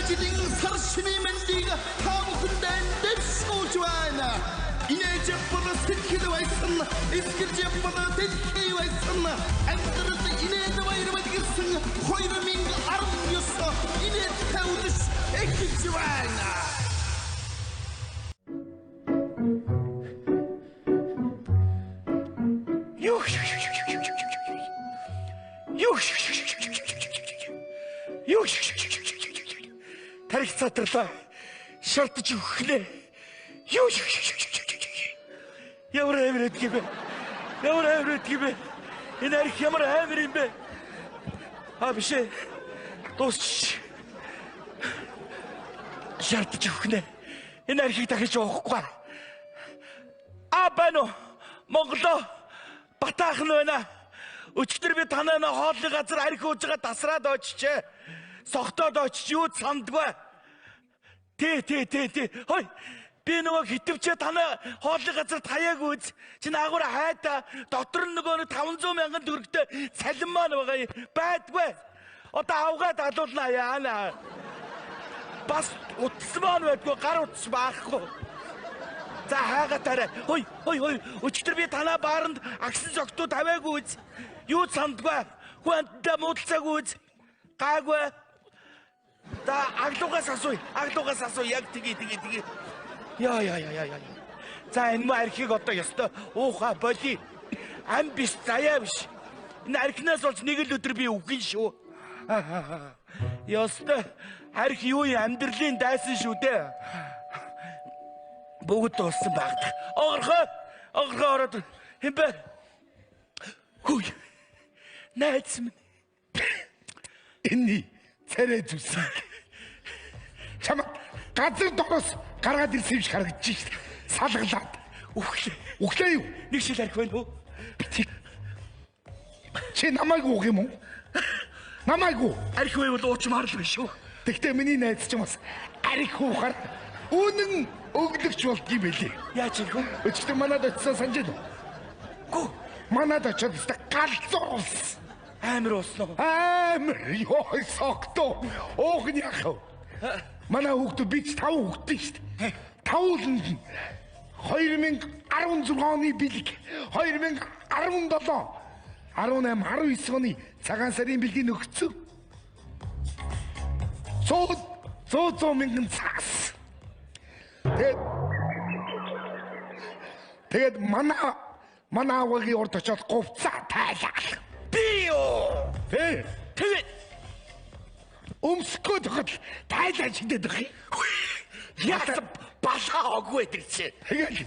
Жилийн сар шинийн мэндийг та бүхэндээ дэвшүүлж байна. Инээж япон сэтгэл байсан, эсгэрж япон дэлхий байсан. Амьдрал инээд баярмаг гэсэн 2019 инээд тавьж эхэлж байна. Тарих цатрлаа шартж өгөхнэ. Ямар амир эдгийбэ. Энэ арих ямар амир юм бэ? Биш ээ. Дуусч. Шартж өгөхнэ. Энэ арихийг дахиж уухгүй. Бано. Монголоо батаахан байна. Өчтөр би танаа хоолны газар арих ууж байгаа тасраад очичээ. Согтоод очиж юу сандгүй. Тий. Хой. Би нөгөө хитвчээ танаа хоолны газар таяаг үз. Чи наагуур хайта дотор нь нөгөө 500 мянган төгрөгтэй цалин маань байгаа байдгүй. Одоо авгаад алуулнаа яана. Бас утас маань байдгүй, гар утас баахгүй. За хаагатаарай. Хой. Өчтөр би танаа бааранд агсан зогтууд аваагүй үз. Юу сандгүй. Хүнтэй муудалцаагүй үз. Гайгүй. За аглуугаас асууя. Яг тгий. Яа. За энэ маа архийг одоо ёстой ууха боли. Ам биш, заяа биш. Энэ архинаас болж нэг л өдөр би үхэн шүү. Ёстой арх юу амьдралын дайсан шүү дээ. Бүгд дууссан багт. Огорхоо ороод хэмбэ. Хүй. Найз минь. Энэний царай зүсийг чамд газар дороос гаргаад ирсэн юм шиг харагдаж шít. Салгалаад өглөө юу? Нэг шил арх байна уу? Чи намайг уух юм уу? Намайг уу? Арх байвал уучмаар л биш шүү. Тэгтээ миний найз ч бас арх уухаар үнэн өглөгч болд юм байлээ. Яаж юм хөө? Өчтөр манад очсон санаж байна уу? Манад очоод галзуурс. Амир усноо. Амир ёо согтоо. Уух нь яах вэ? Манай хүүхдүүд би 5 хүүхдтэй шүү дээ. 5 2016 оны бэлэг 2017 18 19 оны цагаан сарын бэлгийн өгцөө 100 мянган цагс. Тэгээд манай аваагийн урд очоод говцаа тайлах. Би юу? Тэгээд өмсгөө тохол тайлаа шидэд байгаа юм. Яасан балгаа оггүй гэдэг чи. Тэгээд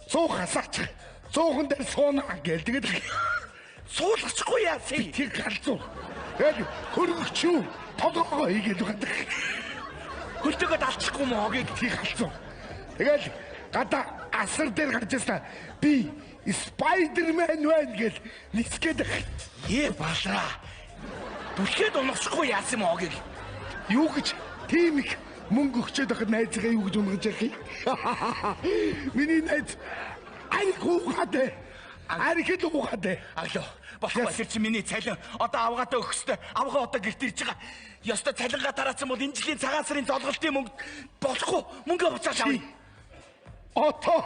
100 хасаач 100хан дээр сууна гэл тэгээд суулгахгүй яасан. Тэр галзуу. Тэгээд хөргөч юу? Толгоо хийгээд байгаа. Хөлтөгөө далчихгүй мó гийг тэр галзуу. Тэгээд гадаа асар дээр гарч ирсэн. Би Спайдермен байна гэл нисгээд балраа. Түлхээд унахгүй яасан мó гийг. Юу гэж тийм их мөнгө өгчөөд байхад найзгаа юу гэж унгаж явах юм? Миний найз арх уухаад архид уухаад. Алло. Болохгүй тэр чи миний цалин одоо авгаатаа өгөх ёстой. Авгаа одоо гэрт ирж байгаа. Ёстой цалингаа тараасан бол энэ жилийн цагаан сарын золголтын мөнгө болохгүй. Мөнгө буцааж авъя. Ото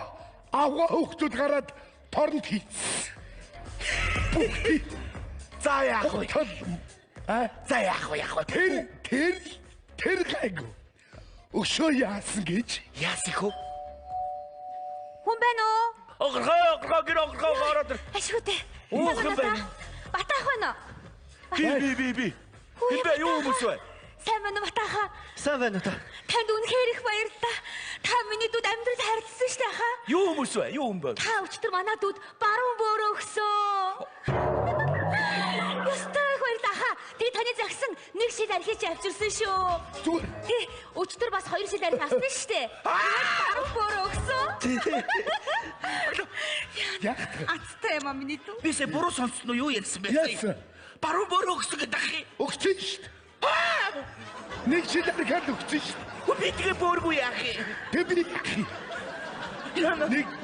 авгаа хөөхтүүд гараад торнт хийц. Бүгд. За яах вэ? За яах вэ? Тэр гайг. Өшөө яасан гэж? Яасан хөө? Хүн байна уу? Огорхоо ороод. Ашигтай. Уухан байна. Батаах байна уу? Би. Хинбэ юу хүмүүс вэ? Сайн байна уу Батааха? Сайн байна уу та? Танд үнэхээр их баярлалаа. Та миний дүүд амьдрал харилцсан шүү дээ хаа. Юу хүмүүс вэ? Юу юм бэ? Та өчтөр манай дүүд баруун бөөрөө өгсөн. Ястай баярлалаа. Тэгээ таны загсан нэг шил архич авчирсан шүү. Зүгээр. Тий, өчтөр бас 2 шил архи авсан шүү дээ. Баруун бөөрөө өгсөн. Яах вэ? Аттай юм аа миний дүү. Бисээ буруу сонссон уу юу ярьсан бэ? Яасан? Баруун бөөрөө өгсөн гэдэг ах. Өгсөн шүү дээ. Нэг шил архиад өгсөн шүү дээ. Би тэгээ бөөргүй яах юм?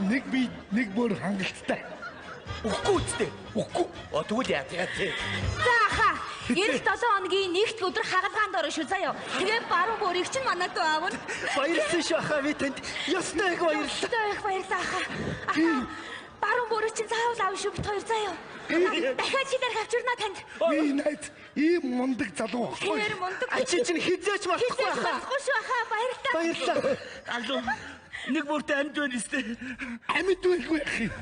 Тэг би нэг бүр хангалттай. Үхгүй үстэй. Үхгүй. Тэгвэл яа. За хаа, Эх 7 хоногийн нэгт өдөр хагалгаанд орно шүү заяа. Тэгээд баруун бөөрийг чинь манад аавна. Баярлалаа шүү ахаа би танд. Ёстой их баярлалаа. Ёстой их баярлалаа ахаа. Ахаа. Баруун бөөрийг чинь заавал аав шүү бит хоёр заяа. Дахиад чи дээр авчирна танд. Би найз ийм мундаг залуу байхгүй. Тэр мундаг. Чи чинь хизээч мартахгүй ахаа. Болохгүй шүү ахаа. Баярлалаа. Баярлалаа. Алуу. Нэг бүртээ амьд байна сте. Амьд байлгүй ах юм.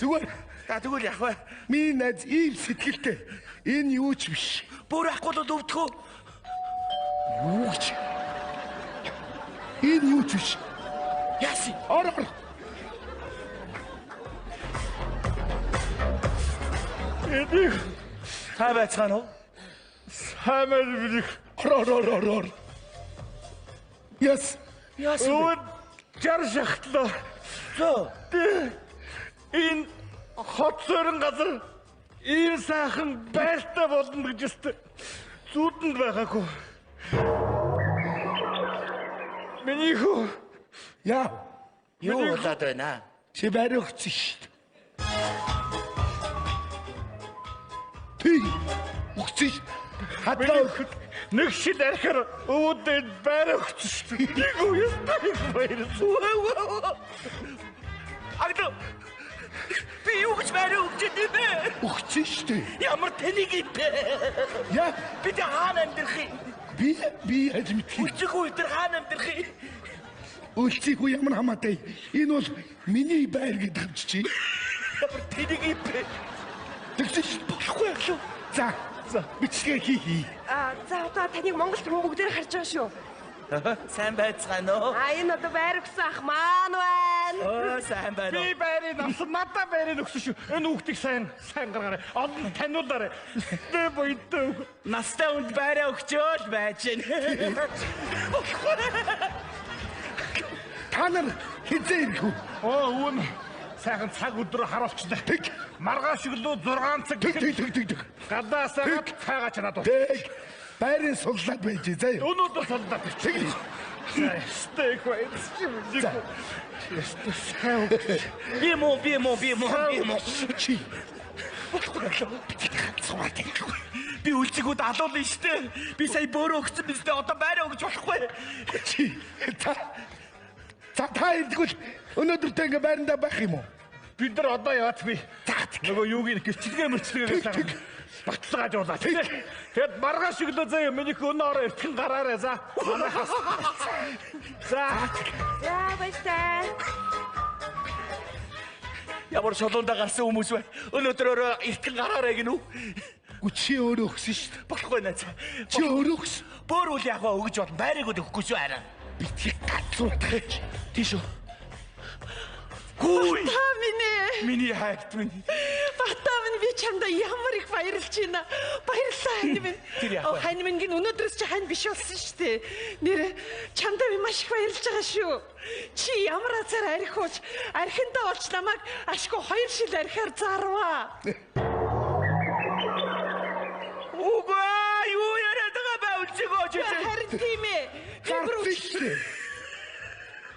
Зүгээр Тэгвэл яах вэ? миний найз ийм сэтгэлтэй. Энэ юу ч биш. Бүр ахгүй л өвдөх үү? Юу ч. Энэ юу ч биш. Яаси. Ор. Эдик. Та байцгаана уу? Хамаар бид. Ор. Яс. Яаси. Жар шахтлаа. Зөө. Энэ хот сөрөн газар ийм сайхан байлтай болно гэж өстө зүудэнд байгаагүй. Миний хөө Яа. юу болоод байна? Чи баригдсан шүү дээ. Тий. Үхчих. Хатаа Нэг шил архаар өвдөд баригдсан шүү дээ. Нэг үеэс баярлалаа. Агд би юу гэж баригдсан бэ? үхчих шүү дээ. Ямар тэнийг ипэ? Яа. Би тэ хаана амьдрах юм? Би яаж мэдхий. Үчих үе тэр хаана амьдрах юм? Үлцэх үе ямар хамаатай. Энэ бол миний байр гэдэг юм чи. Ямар тэнийг ипэ? Тэгсэн шүү болохгүй яах вэ? За бичлэгээ хий. За одоо таныг Монголд бүгдээр харж байгаа шүү. Сайн байцгаана уу? Энэ одоо байр өгсөн ах маань байна. Сайн байна уу? Би байрыг авсан, надад байрыг өгсөн шүү. Энэ хүүхдийг сайн гаргаарай. Олон таниулаарай. Би боёдтой. Настай хүнд байраа өгчөөл байж гэн. Та нар хизээ ирэх үү? Оо үүн сайхан цаг өдрөө харуулчихлаа. Маргааш өглөө 6 цаг Тэг. гадаасаа цайгаач надад. Тэг. Байрын суллаад байж заяа. Өнөөдөр солдоод Тэг. стейк байцчих. Би муу. Чи. Би үлцгүүд алуулна штэ. Би сая бөөрөө өгсөн биз дээ. Одоо байраа өгч болохгүй. Чи. За та ирдгүүл өнөөдөртөө ингээ байрандаа байх юм уу? бид нар одоо яац би нөгөө юуг гэрчилгээ мөрчлөгээ батлагаж болоо. Тэгэд маргааш өглөө заяа миний өнөөрөө эртхэн гараарай за. За баяртай. Ямар шолондоо гарсан хүмүүс вэ? Өнөөдрөөрөө эртхэн гараарай гинүү. Чи өөрөө өгсөн шүү дээ. Болохгүй наа. Чи өөрөө өгсөн. Бөөр үл яг өгж бол байрыг өгөхгүй шүү хараа. Битгий гацуурах. Тийш үү? Хүй! Та Миний хайрт минь. Батаа минь би чамда ямар их баярлж байна. Баярлалаа хань минь. Тэр яах вэ? Хань минь гин өнөөдрөөс чи хань биш болсон шүү дээ. Нэр чамда би маш их баярлж байгаа шүү. Чи ямар азар архиуч архиндаа олж намайг ашгүй 2 шил архиар зарваа. Угаа юу яриад байгаа бэ үлчгөө чи. Харин тийм ээ. Гарч.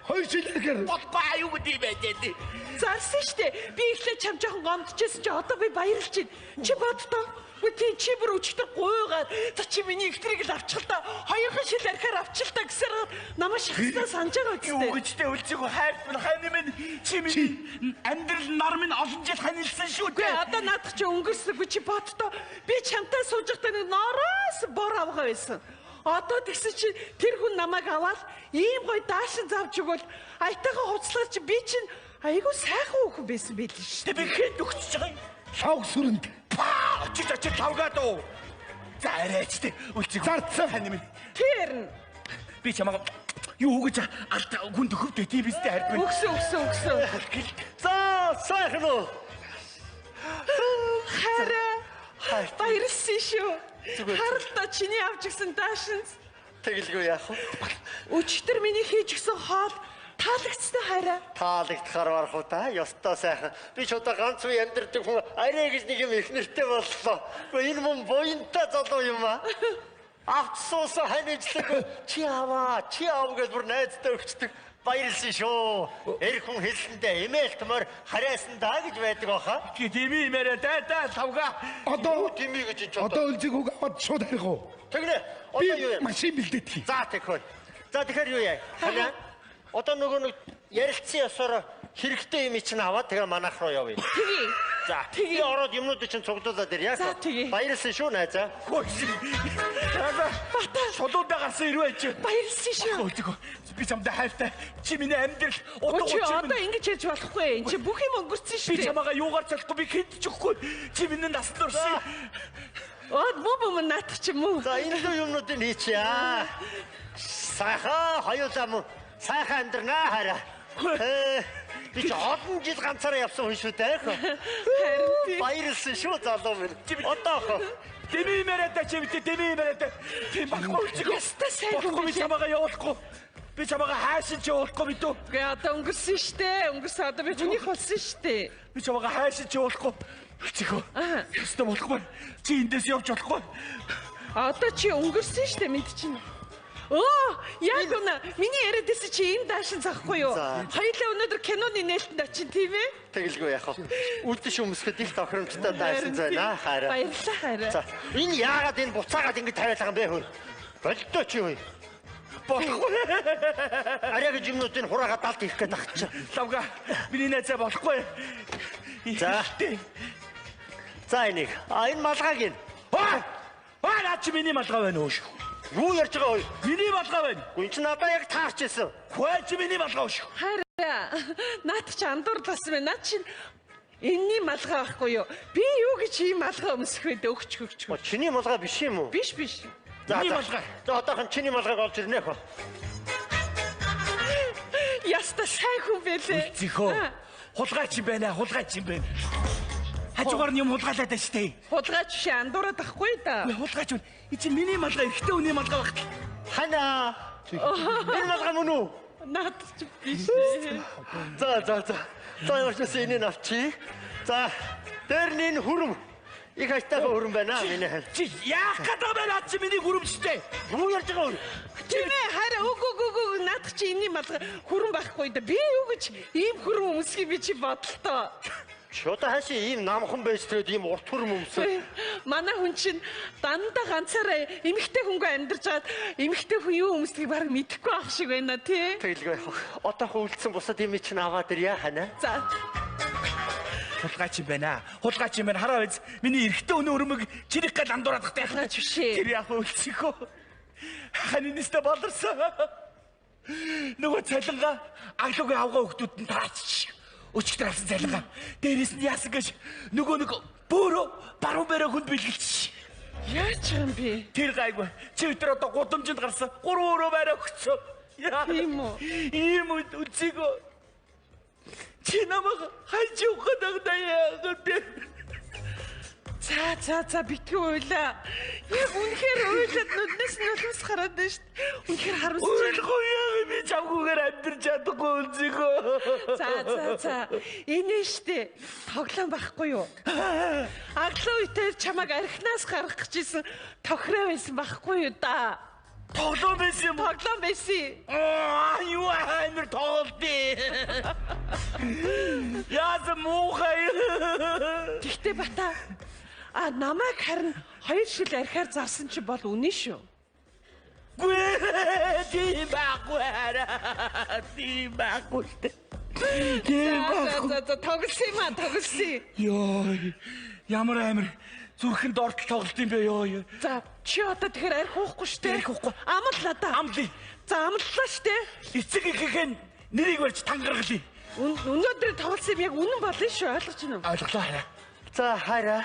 Хоёр жилээр Батбаа юу гэдэг бэ дээ. Зарсан шүү дээ. Би ихлэ чам жоохон гомдчихсэн чи одоо би баярлж байна. Чи боддоо. Үгүй чи бүр өчтөр гуйгаад за чи миний ихтрийг л авчихл та. 2 шил архиар авчихл та гэсээр намайг шахснаа санаж байгаа Юу үстэй. гэжтэй үлчгөө хайрт минь хань минь чи миний амьдрал нар минь олон жил ханилсан шүү Үгүй дээ. одоо надад чи өнгөрсөхгүй чи боддоо. Би чамтай сууж байхдаа нэг нороос бор авгаа байсан. Одоо тэгсэн чи тэр хүн намайг аваад ийм гой даашин завж өгвөл аятайгаа хуцлаад чи би чинь айгу сайхан хүүхэн байсан байл шүү. Тэ би хэд өгч байгаа юм. лав сүрэнд. Чи тавгаад уу. За арайч тэ үлчгөө. Зарцсан. Хань минь. Тэр нь Би чамаа юу гэж алт хүн төхөвдөө тийм биз дээ хайрт минь. өгсөн. за сайхан уу. Хараа баярлсан шүү. Харалтаа чиний авч гисэн даашинз. Тэгэлгүй яах вэ? Өчтөр миний хийж гисэн хоол таалагдсан хараа. Таалагдахаар барах уу та? Ёстой сайхан. Би ч удаа ганц үе амьдэрдэг хүн арай гэж нэг юм их нэртэй боллоо. Гэхдээ энэ мөн буянтай залуу юм аа. Авцсуусан ханижлаг чи аваа гэж бүр найздаа өгчдөг. Баярлсан шүү. Эр хүн хэлсэндээ эмээлтмөр харайсан даа гэж байдаг баха. Дими имээрээ даа тавга. Одоо Дими гэж ч одоо үлзийг үг аваад шууд харих уу? тэгнэ. Би Одоо юу яа? машин бэлдээдэг. За тэгэхээр. За тэгэхээр юу яа? Хана. Одоо нөгөө нэг ярилцсан ёсоор хэрэгтэй юм чинь аваад тэгээ манайх руу явъя. Тэгээ. За тэгээ ороод юмнуудыг чинь цуглуулаад ирье. За, тэгээ. Баярлсан шүү найзаа. Шулуунда гарсан ирвэ чи. Баярлсан шүү. Өөдгөө би чамдаа хайртай. Чи миний амьдрал Чи одоо ингэж яаж болохгүй. Энд чи бүх юм өнгөрсөн шүү би дээ. чамаагаа юугаар цалахгүй би хэд ч өгөхгүй. Чи миний насанд орсон. Муу нат ч юм уу. За энэ л юмнуудыг хийчихье. Сайхан хоёулаа мөн сайхан амьдрнаа хараа. Би ч олон жил ганцаараа явсан хүн шүү дээ. Харин тий. Баярлсан шүү залуу минь. Одоо Дими имээрээ чи битээ дими имээрээ. Тийм баггүй чи. Яста сайн хүн би чамаагаа явуулахгүй. Би чамаагаа хайшин чи явуулахгүй би дөө. Гэ одоо өнгөрсөн штэ. Өнгөрсөн одоо би хүнийх болсон штэ. Би чамаагаа хайшин чи явуулахгүй. Чихөө. Ястаа болохгүй. Чи эндээс явж болохгүй. Одоо чи өнгөрсөн штэ мэд чинь. Яг үнэ. Миний яриадээс чи энэ даашин захгүй юу? Хоёулаа өнөөдөр киноны нээлтэнд очин тийм ээ? тэгэлгүй яах вэ? Үлдэж өмсөхөд их тохиромжтой дайсан зайна хараа. Баярлалаа хараа. За энэ яагаад энэ буцаагаад ингэ тавиалгаа юм бэ хөө? Болтой чи юу? Болохгүй. Арай гэж юмнуудыг хураагаад далд ирэх гээд тахчих. Лавга. Миний найзаа болохгүй. За. За энийг. Энэ малгайг ин. Наа чи миний малгай байна уу шүү. Юу ярьж байгаа вэ? Миний малгай байна. Гүн чи надаа яг таарчээсэн. Хөөе чи миний малгай шүү. Хараа. Наад чи андуурласан байна. Наад чи энэний малгай байхгүй юу? Би юу гэж ийм малгай өмсөх вэ? Өгч. Чиний малгай биш юм уу? Биш. За Миний малгай. За одоохон чиний малгайг олж ирнэ хөө. Яста сайн хүн байлээ. Зихөө. Хулгайч юм байна. Хажуугаар нь юм хулгайлаад байна штэ. Хулгайч биш андуураад ахгүй да. Хулгайч байна. Эцэг миний малгай ихтэй үний малгай багт. Хана. Энэ малгай мөн үү? Наад чи биш. За явж энийг авчи. За дээр нь энэ хүрм. Их хайтайгаа хүрм байна миний хань. Чи яах гэдэг байна чи миний хүрэмжтэй. Юу ярьж байгаа вэ? Тийм ээ хараа үгүй наад чи энэний малгай хүрэн байхгүй да. Би юу гэж ийм хүрэн өмсгий би чи бодлоо. Шода хаши ийм намхан байж тэгээд ийм урт хүрм өмсөө. Манай хүн чинь дандаа ганцаараа эмэгтэй хүнгүй амьдарч чад эмэгтэй хүн юу өмсдгийг баг мэдэхгүй ах шиг байна тий. Тэгэлгүй. Одоохон үлдсэн бусад юм чинь аваад ирья хана. За. Хулгайч юм байна. Хараа биз. Миний эрэгтэй өнөө өрмөг чирэх гал андуураад тахтай. Хулгайч биш ээ. Тэр яг үлсэхөө. Ханинистэ болорсон. Нөгөө цалингаа аглуугийн авгаа хөлтүүд нь тараачих. Өчигдөр авсан цалингаа. Дээрээс нь яасан гэж нөгөө нэг бөөрө баруун бэрэ хүнд бэлгэлчих. Яаж юм бэ? Тэр гайгүй. Чи өдөр одоо гудамжинд гарсан. 3 өрөө байраа өгсөн. Тийм үү? Ийм үцээгөө. Чи намайг хайж явах гэдэг. За битгий уйлаа. Яг үнэхээр уйлаад нүднээс нь нулимс гараад байна шүү дээ. Үнэхээр харамсаж байна. Ой яа би чамгүйгээр амьдэрч чадахгүй үнзээгөө. За. Энэ штэ тоглоом байхгүй юу? Аглуу үтээр чамайг архинаас гаргах гэжсэн тохироо байсан байхгүй юу да? Тоглоом байсан юм. Тоглоом байсан. Юу амар тоглолтээ. Яа муухай. Тэгтээ бата. Намайг харин 2 шил архиар зарсан чи бол үнэн шүү. Тийм байхгүй. За тоглосон. Йоо. Ямар амар зүрхэнд ортол тоглолт юм бэ ёо. За чи одоо тэгэхээр арх уухгүй штэ. Арх уухгүй. Амлаа да. Амлий. За амллаа штэ. Эцэг ихэхэн нэрийг барьж тангаргалъя. Өнөөдөр тоглосон юм яг үнэн болно шүү ойлгож байна уу? Ойлголоо хараа. За хараа.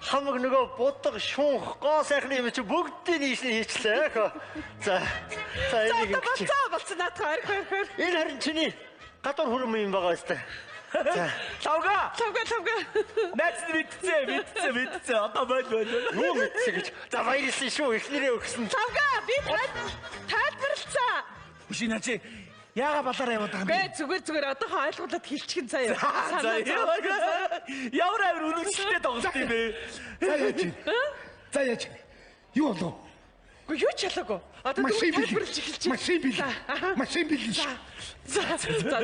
Хамаг нөгөө будаг шунх гоо сайхны юм чи бүгдийг хийчлээ хөө. За энийг болцсон наатах арх. Энэ харин чиний гадуур хүрм юм байгаа өстэй. За Лавга. Найз мэдцээ. Одоо бол. юу мэдсэ гэж. За баярлсан шүү эхнэрээ өгсөн. Лавга би тайлбарлалцаа. Үшинаа чи яага балаараа яваад байгаа юм бэ? Зүгээр одоохон ойлгуулад хэлчихин заяа. Ямар амар үнэлжтэй тоглолт юм бэ? За яаж. Юу болов? Гү юу ч ялаагүй. Одоо Машин дөрөв бил. тайлбарлаж эхэлж байна. Машин бил. Машин бил. За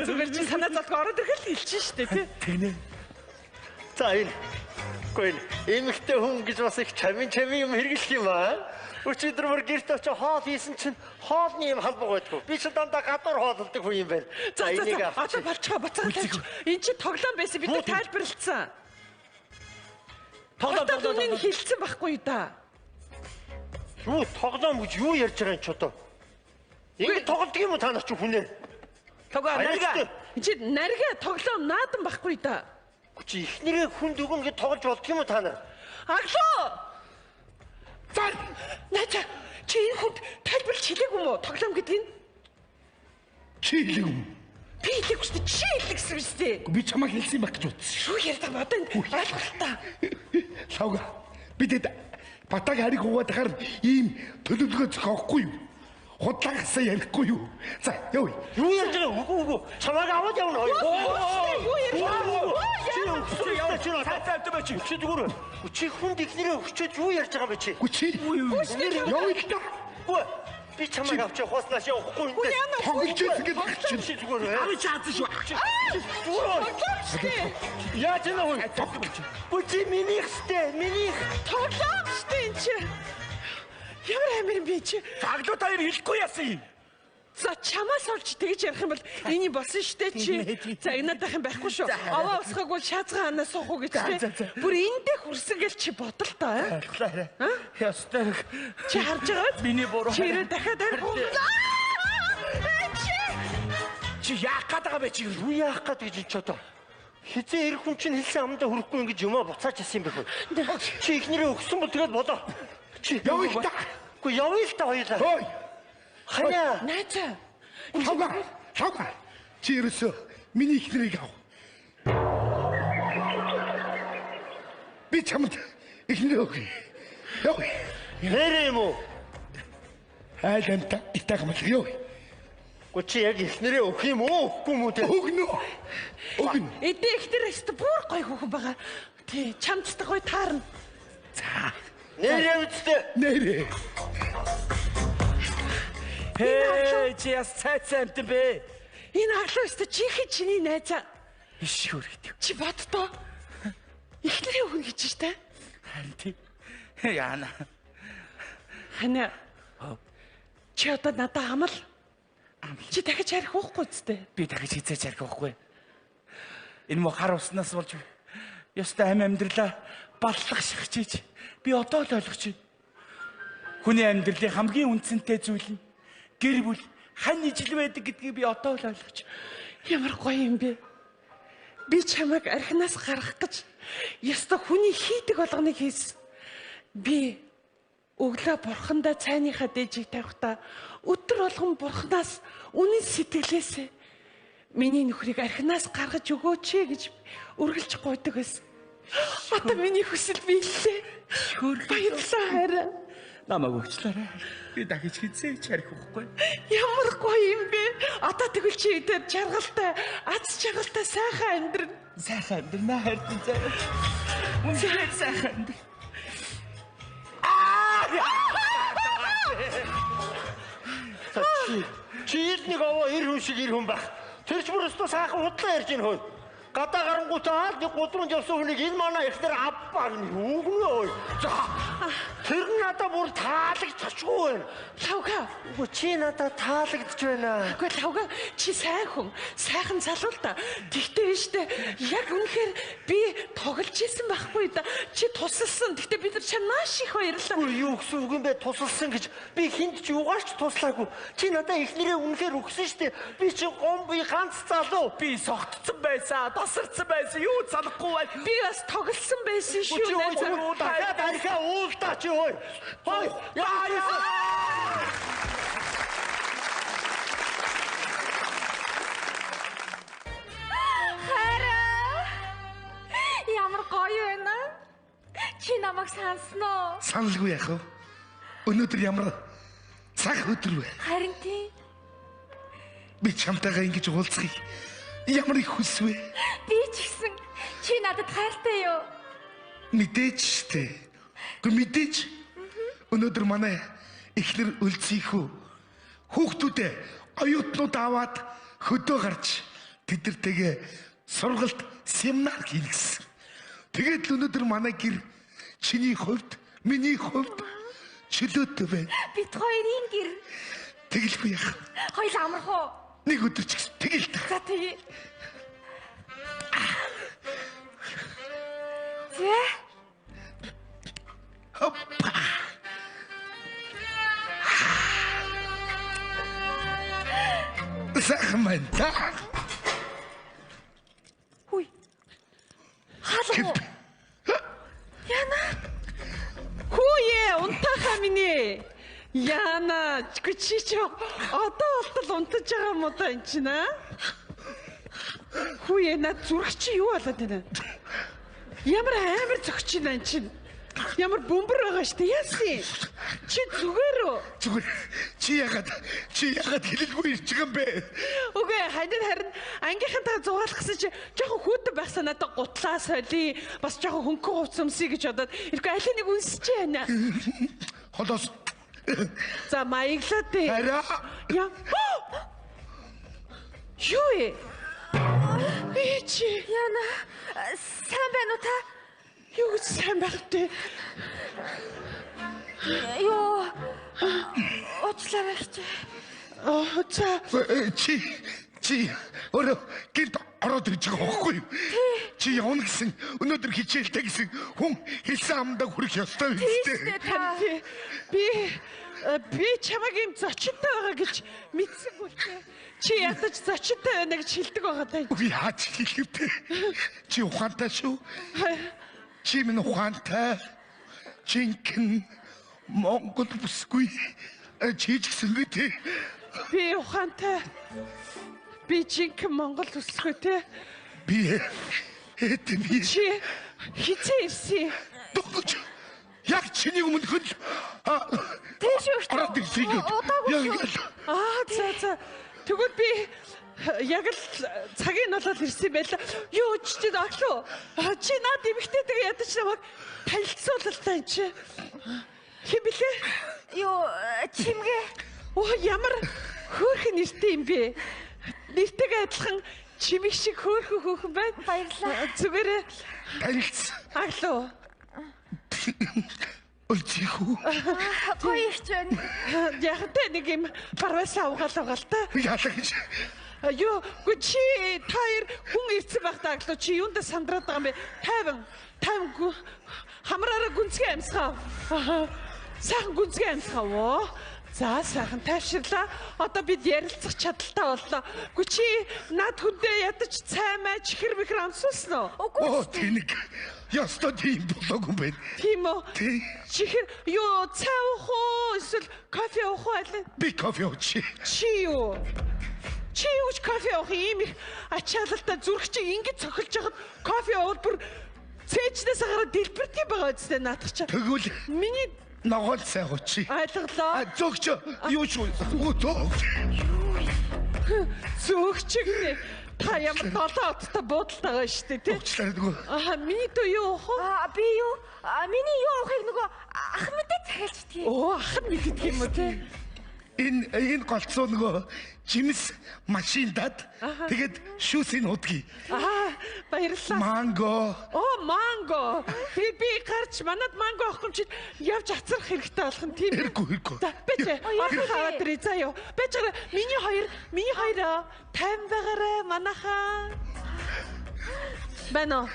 зүгээр чи санаа зовлон ороод ирэх хэлчихэн штэ тий. Тэнэ. За энэ. Гүн эмэгтэй хүн гэж бас их чамин юм хэрэглэх юм аа. Өчигдөр бүр гэрт очиж хоол хийсэн чинь хоолны юм халбаг байдгүй. Би ч дандаа гадуур хооллдог хүн юм байна. За энийг одоо болчихоо буцаагач. Энд чи тоглоом байсан бид нар тайлбарлалцсан. Тоглоом үнийг хэлсэн байхгүй да. Юу тоглоом гэж юу ярьж байгаа юм ч одоо. Ингэ тоглодог юм уу та нар ч хүнээ? Тага нарга. Чи нарга тоглоом наадан байхгүй да. Чи ихнэрээ хүнд өгөн гэж тоглож болдго юм уу та нар? Аглоо! За нача чи энэ хүнд тайлбарлаж хэлээгүй юм уу? Тоглоом гэдэг нь Чи хэлэв юм. би хэлээгүй шүү дээ. Чи хэлсэн биз дээ. Би чамайг хэлсэн байх гэж бодсон. Юу ярьдаг ба одоо энэ ойлголттой. Лавга. Бидэд батаг хариг угаад хахаар ийм төлөвлөгөө зохиохгүй юу? Худлаагасаа ярихгүй юу? За яв. Юу ярьж байгаа үгүй. Чамайг аваад явна хоёр. Юу ярьдаг? Чи яваа чи Цаатаа чи. чи зүгээр. Чи хүнд ихнэрээ өгчөөд юу ярьж байгаа бэ чи? Гү чи. Яв их та. Үгүй. Би чамайг авч явахнаас явахгүй юм дээ. Тоглож ирсэн гэж баг чи. Чи зүгээр. Ами чаасан шүү. Яаж энэ хүн? Үгүй чи минийх штэ. Минийх. Тоглоом штэ энэ чи. Ямар амир юм бэ чи? Цаглуу таяр хэлэхгүй яасан юм. За чамаас олж тэгж ярих юм бол эний болсон штэ чи. За энэ надах юм байхгүй шүү. Аваа усгаагүй шаазгаа ханаа суух уу гэж чи. Бүр эндээ хүрсэн гэл чи бодол та. Ястай. Чи харж байгаа? Миний буруу. Чи ирээ дахиад арих уу? Чи яах гээд байгаа бэ чи? Юу яах гээд гэж ч одоо. Хизээ ирэх хүн чинь хэлсэн амдаа хүрэхгүй ингэж юмаа буцааж ясан юм бэ хөө. Чи ихнэрээ өгсөн бол тэгэл болоо. Чи Яв их та. Үгүй явъя л та хоёулаа. Ой. Ханаа. Найзаа. Лавга. Чи ерөөсөө миний ихнэрийг ав. Би чамд ихнэрээ өгье. Яв. Нэрээ юм уу? Айланта итагмал яв. Гү чи яг ихнэрээ өгөх юм уу? Үгүй мүү те. Өгнө. Өгнө. Эдээ ихтер өстө бүр гой хүүхэн байгаа. Тий, чамцтай гой таарна. За. Нэрээ үстэ. Нэрээ. Хээ чи яс цайцсан юм бэ? Энэ аглаа өстө чихи чиний найзаа. Иш хөргөдөг. Чи боддоо. Ихнэрээ өгнө гэж штэ. Харин тийм. Яана. Хана. Чи одоо надад амал. Чи дахиж харих уухгүй зү? Би дахиж хизээч ярих байхгүй. Энэ муу хар уснаас болж ёстой амьдралаа баллах шахчихж би одоо л ойлгож байна. Хүний амьдралын хамгийн үнцэнтэй зүйл нь гэр бүл хань ижил байдаг гэдгийг би одоо л ойлгож байна. Ямар гоё юм бэ? Би чамайг архинаас гаргах гэж ёстой хүний хийдэг болгоныг хийсэн. Би өглөө бурхандаа цайныхаа дээжийг тавихдаа өдөр болгон бурханаас үнэн сэтгэлээсээ миний нөхрийг архинаас гаргаж өгөөч гэж үргэлж гуйдаг байсан. Одоо миний хүсэл биеллээ. Баярлалаа хараа. Намайг уучлаарай. Би дахиж хизээч ярих байхгүй. Ямар гоё юм бэ? Одоо тэгвэл чи дээр жаргалтай, аз жаргалтай сайхан амьдрын. Сайхан амьдрнаа хайртай заа. Үнэхээр сайхан амьдр. Чи нэг аваа ир хүн шиг ир хүн байх. Тэр ч бүр өстө сайхан худлаа ярьж ийн хөө. Гадаа гарангуутаа нэг гудруулж явсан хүнийг энэ манай ихнэр авбаа гэнэ. Үгнөө. За. Тэр надад бүр таалагдчихгүй байна. Лавга. Үгүй чи надад таалагдж байна. Гэхдээ лавга чи сайхан залуу л та. Тэгтээ штэ яг үнэхээр би тоглож исэн байхгүй да. Чи тусалсан. Тэгтээ бид нар чамааш их баярлаа. Үгүй юу гэсэн үг юм бэ? Тусалсан гэж би хинт ч югаарч туслаагүй. Чи надад ихнэрээ үнэхээр өгсөн штэ. Би чи гомби ганц залуу. Би согтцсон байсан, тасарсан байсан, юу санахгүй байна. Би бас тоглосон байсан шүү. Чи өө дахиад архиа уулдаа чи ой. Хой. Яа. Хараа. Ямар гоё байна. Чи намайг сансноо? Саналгүй яах вэ? Өнөөдөр ямар цаг өдөр вэ? Харин тийм. Би чамтайгаа ингэж уулзахыг ямар их хүсвэ? Би ч гэсэн чи надад хайртай юу? Мэдээж штэ. Гэхдээ мэдээж өнөөдөр манай ихнэр үлцийхүү. Хүүхдүүдээ оюутнууд аваад хөдөө гарч тэдэртэйгээ сургалт семинар хийлгэсэн. Тэгээд л өнөөдөр манай гэр чиний хувьд, миний хувьд чөлөөтэй байна. Бид хоёрын гэр. Тэгэлгүй яах. Хоёул амарх уу? Нэг өдөр ч гэсэн тэгэл та. За тэгээ. Зэ. Хоппа. Сайхан та. Хүй. Хаалга. Яна. Хүүе, унтахаа минь. Яна, чи ч одоо болтол унтаж байгаа юм уу та энэ чинь аа? Хүүе, над зүрх чи юу болоод байна? Ямар амар зөгч юм энэ чинь. Ямар бөмбөр байгаа штэ яасан? Чи зүгээр үү? Зүгээр. Чи ягаад хэлэлгүй ирж байгаа юм бэ? Үгүй харин ангийнхантаа зугаалгасан чи жоохон хүүтэн байхсан надад гутлаа солий бас жоохон хөнгөн хувц өмсөе гэж бодоод ирэхгүй аль нэг үнсэж байна. Холоос. За маяглаа дээ. Араа. Яа. Юу ээ? Чи Яна, сайн байна уу та? юу гэж сайн байх вэ? Юу? Уучлаарай чи. За Чи өөрөө гинт ороод ирж байгаа байхгүй юу? Чи явна гэсэн өнөөдөр хичээлтэй гэсэн хүн хэлсэн амдаа хүрэх ёстой юм Тийштэй та. би чамайг юм зочинтой байгаа гэж мэдсэнгүй л дээ. Чи ядаж зочинтой байна гэж хэлдэг байгаа даа. Үгүй яаж хэлэх вэ? Чи ухаантай шүү. Чи минь ухаантай. Чинхэн Монгол бүсгүй чи ч гэсэн гэдэг. Би ухаантай. Би жинхэнэ Монгол үсгүй те. Би эдний Чи хизээ ирсэн? догч. Яг чиний өмнө хөл Тийш үү? ороод ирсэн юм. За. Тэгвэл би яг л цагийн болоод ирсэн байла. Юу ч аглуу. Чи наад эмэгтэйтэйгээ ядаж намайг танилцуулалтаа энэ чи. Хэм блэ? Юу, чимгээ. Оо ямар хөөрхөн нэртэй юм бэ? Нэртэйгээ адилхан чимэг шиг хөөрхөн хүүхэн байна. Баярлалаа. Зүгээрээ Танилц. аглуу. Үлцийхүү. Гоё ирч байна. Яг тэ нэг юм барваасаа угаал л та. Яалаа гэж. Юу, чи таяр хүн ирсэн байх тааглуу чи юундаа сандраад байгаа юм бэ? Тайван хамраараа гүнзгий амьсгаа. Сайхан гүнзгий амьсгаа оо. За сайхан тайвширлаа. Одоо бид ярилцах чадaltaй боллоо. Гү чи над хүндээ ядаж цаймаа чихэр мэхэр амсуулсан уу? Оо тэнэг. Ястаа тийм болоогүй байна. Тийм үү? Тий. Чихэр юу цай уух уу? Эсвэл кофе уух уу? Би кофе уучих. Чи юу? Чи юуч кофе уух юм их ачаалалтай зүрх чи ингэж цохилж яхад кофе уул бүр цээжнээс гараад дэлбэртий байгаа үстэй наадах чи. Тэгвэл Миний ногоол сайн уучих. ойлголоо. Зөгч юу ч зөгч. Зөөгч гэнэ. Та ямар 7 оттой буудалтай байгаа шүү дээ тий. Уучлаарай дгүй. Миний дүү юу уух вэ? Би юу? Миний юу уухыг нөгөө ах мэдээ захиалчдгийг. Оо ах нь мэддэг юм уу тий. Энэ голцоо нөгөө жимс машиндад тэгээд шүүсийн удгийг. Баярлалаа. Манго. Оо манго. Тэгээд би гарч манад манго авах юм чи явж ацрах хэрэгтэй болох нь тийм. Хэрэггүй. За бич. Аваад ирээ заяа. Бич миний хоёр тайван байгаарай манайхаа. Бано.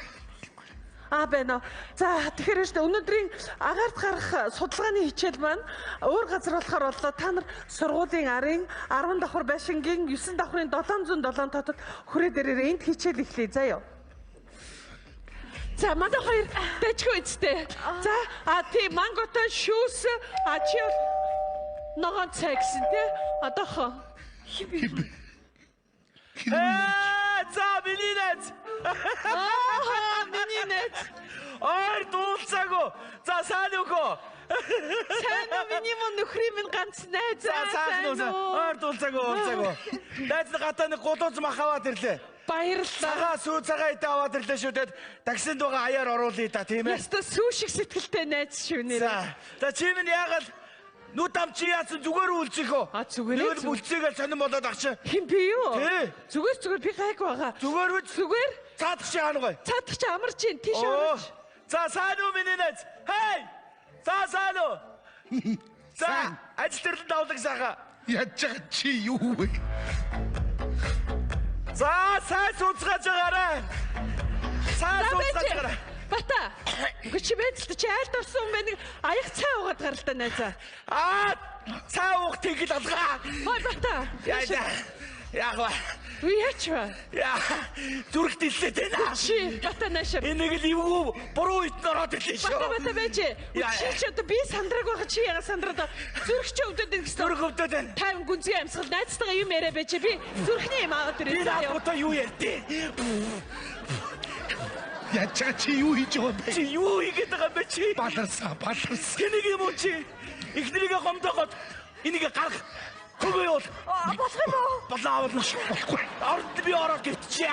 Бано. За тэгэхээр өнөөдрийн агаарт гарах судалгааны хичээл маань өөр газар болохоор боллоо. Та нар сургуулийн арын 10 давхар байшингийн 9 давхрын 707 татад хүрээ дээрээ энд хичээл эхлэе заяа. За манай хоёр дэжгүй үстэй. За тий манготой шүүс чи ногоон цай гэсэн тий. Одоохоо. За миний найз. Миний найз. Ой дуулцаагүй. За сайн үгүй. Сайн уу миний нөхрийн минь ганц найз. За сайн уу. Ой дуулцаагүй. Найз гатаа нэг гулууз мах аваад ирлээ. Баярлалаа. Цагаа сүү цагаа идэ аваад ирлээ шүү дээ. Таксинд байгаа аяар оруулъя та тийм ээ. Яста сүү шиг сэтгэлтэй найз шүү нэр. За чи минь яагаад Нүд амчи яасан зүгээр үлцэхөө. Зүгээр. Үлцээгээ сонирн болоод агч. Хин би юу? Тий. Зүгээр би гайг байгаа. Зүгээр үү? Зүгээр. Цаадах чи хаана гоё? Цаадах чи амарч ин тийш орж. За сайн уу миний найз? Хей! За сайн уу? За ажил төрөлд давлаг сайхан. Яаж байгаа чи юу вэ? За сайн сууцгааж байгаарай. Сайн сууцгааж байгаарай. Бата. Гүчи бэцэлт чи айлд орсон юм байна. Аяг цай угаад гарал та найзаа. Цай уух тэгэл алгаа. Хой Бата. Яг ба. Уячва. Яа. Зүрх дэллээд байна. Чи Бата наашаа. Энийг л ивгүй буруу ит нороод ирлээ шүү. Бата байж. Чи одоо би сандраг байгаа чи яга сандраад зүрх чи өвдөд байна гэсэн. Зүрх өвдөд байна. Тайван гүнзгий амьсгал найзтайгаа юм яриа байж би зүрхний юм аваад ирээ. Би наадаа юу ярьдээ? Яаж байгаа чи юу хийж байгаа бэ? Чи юу хийгээд байгаа бэ чи? Баларсаа. Тэнийг юм уу чи? Ихнэрийгээ гомдоогоод энийг гарах. Хөгөө бол. Болох юм уу? Болно шүү. Болохгүй. Орд би ороод гитчихье.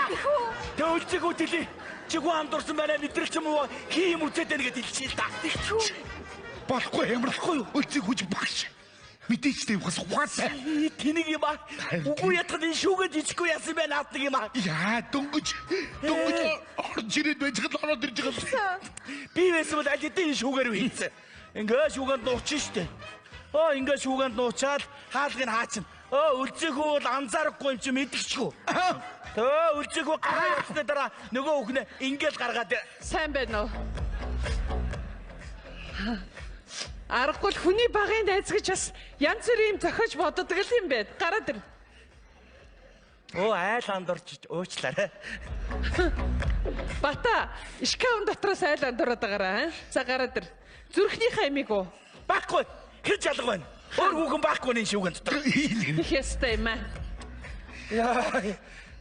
Тэ үлцэг үтэлээ. Чи гоо хамдурсан байна мэдрэл ч юм уу хийм үцээд байна гэдээ хэлчихээ та. Болохгүй ямархгүй юу? Үлцэг хүч багш. Мэдээчтэй бас ухаасаа. Тэнийг юм аа. Үгүй ятгад энэ шүүгээд ичгүй яасан бэ нааддаг юм аа. Яа дөнгөж орж ирээд байж гал ороод ирж байгаа. Би байсан бол аль хэдийн шүүгээр үйсэн. Ингээ шүүгэнд нуучин штэ. Ингээ шүүгэнд нуучаад хаалгыг хаачин. Үлцэхүү бол анзаарахгүй юм чи мэдчихгүй. Үлцэхүү гараа явсны дараа нөгөө хүүхнээ ингээл гаргаад сайн байна уу? Аргагүй хүний багын найз гэж бас янз бүрийн юм зохиож боддог л юм байна. Гараад ир. Айл андорч уучлаарай. Бата, шкаф дотроос айл андуураад байгаараа. За гараад ир. Зүрхнийхээ амиг уу? Баггүй. Хэж алга байна. Өөр хүүхэн баггүй нэг шүүгэн дотор. Их ястай юм аа. Яа.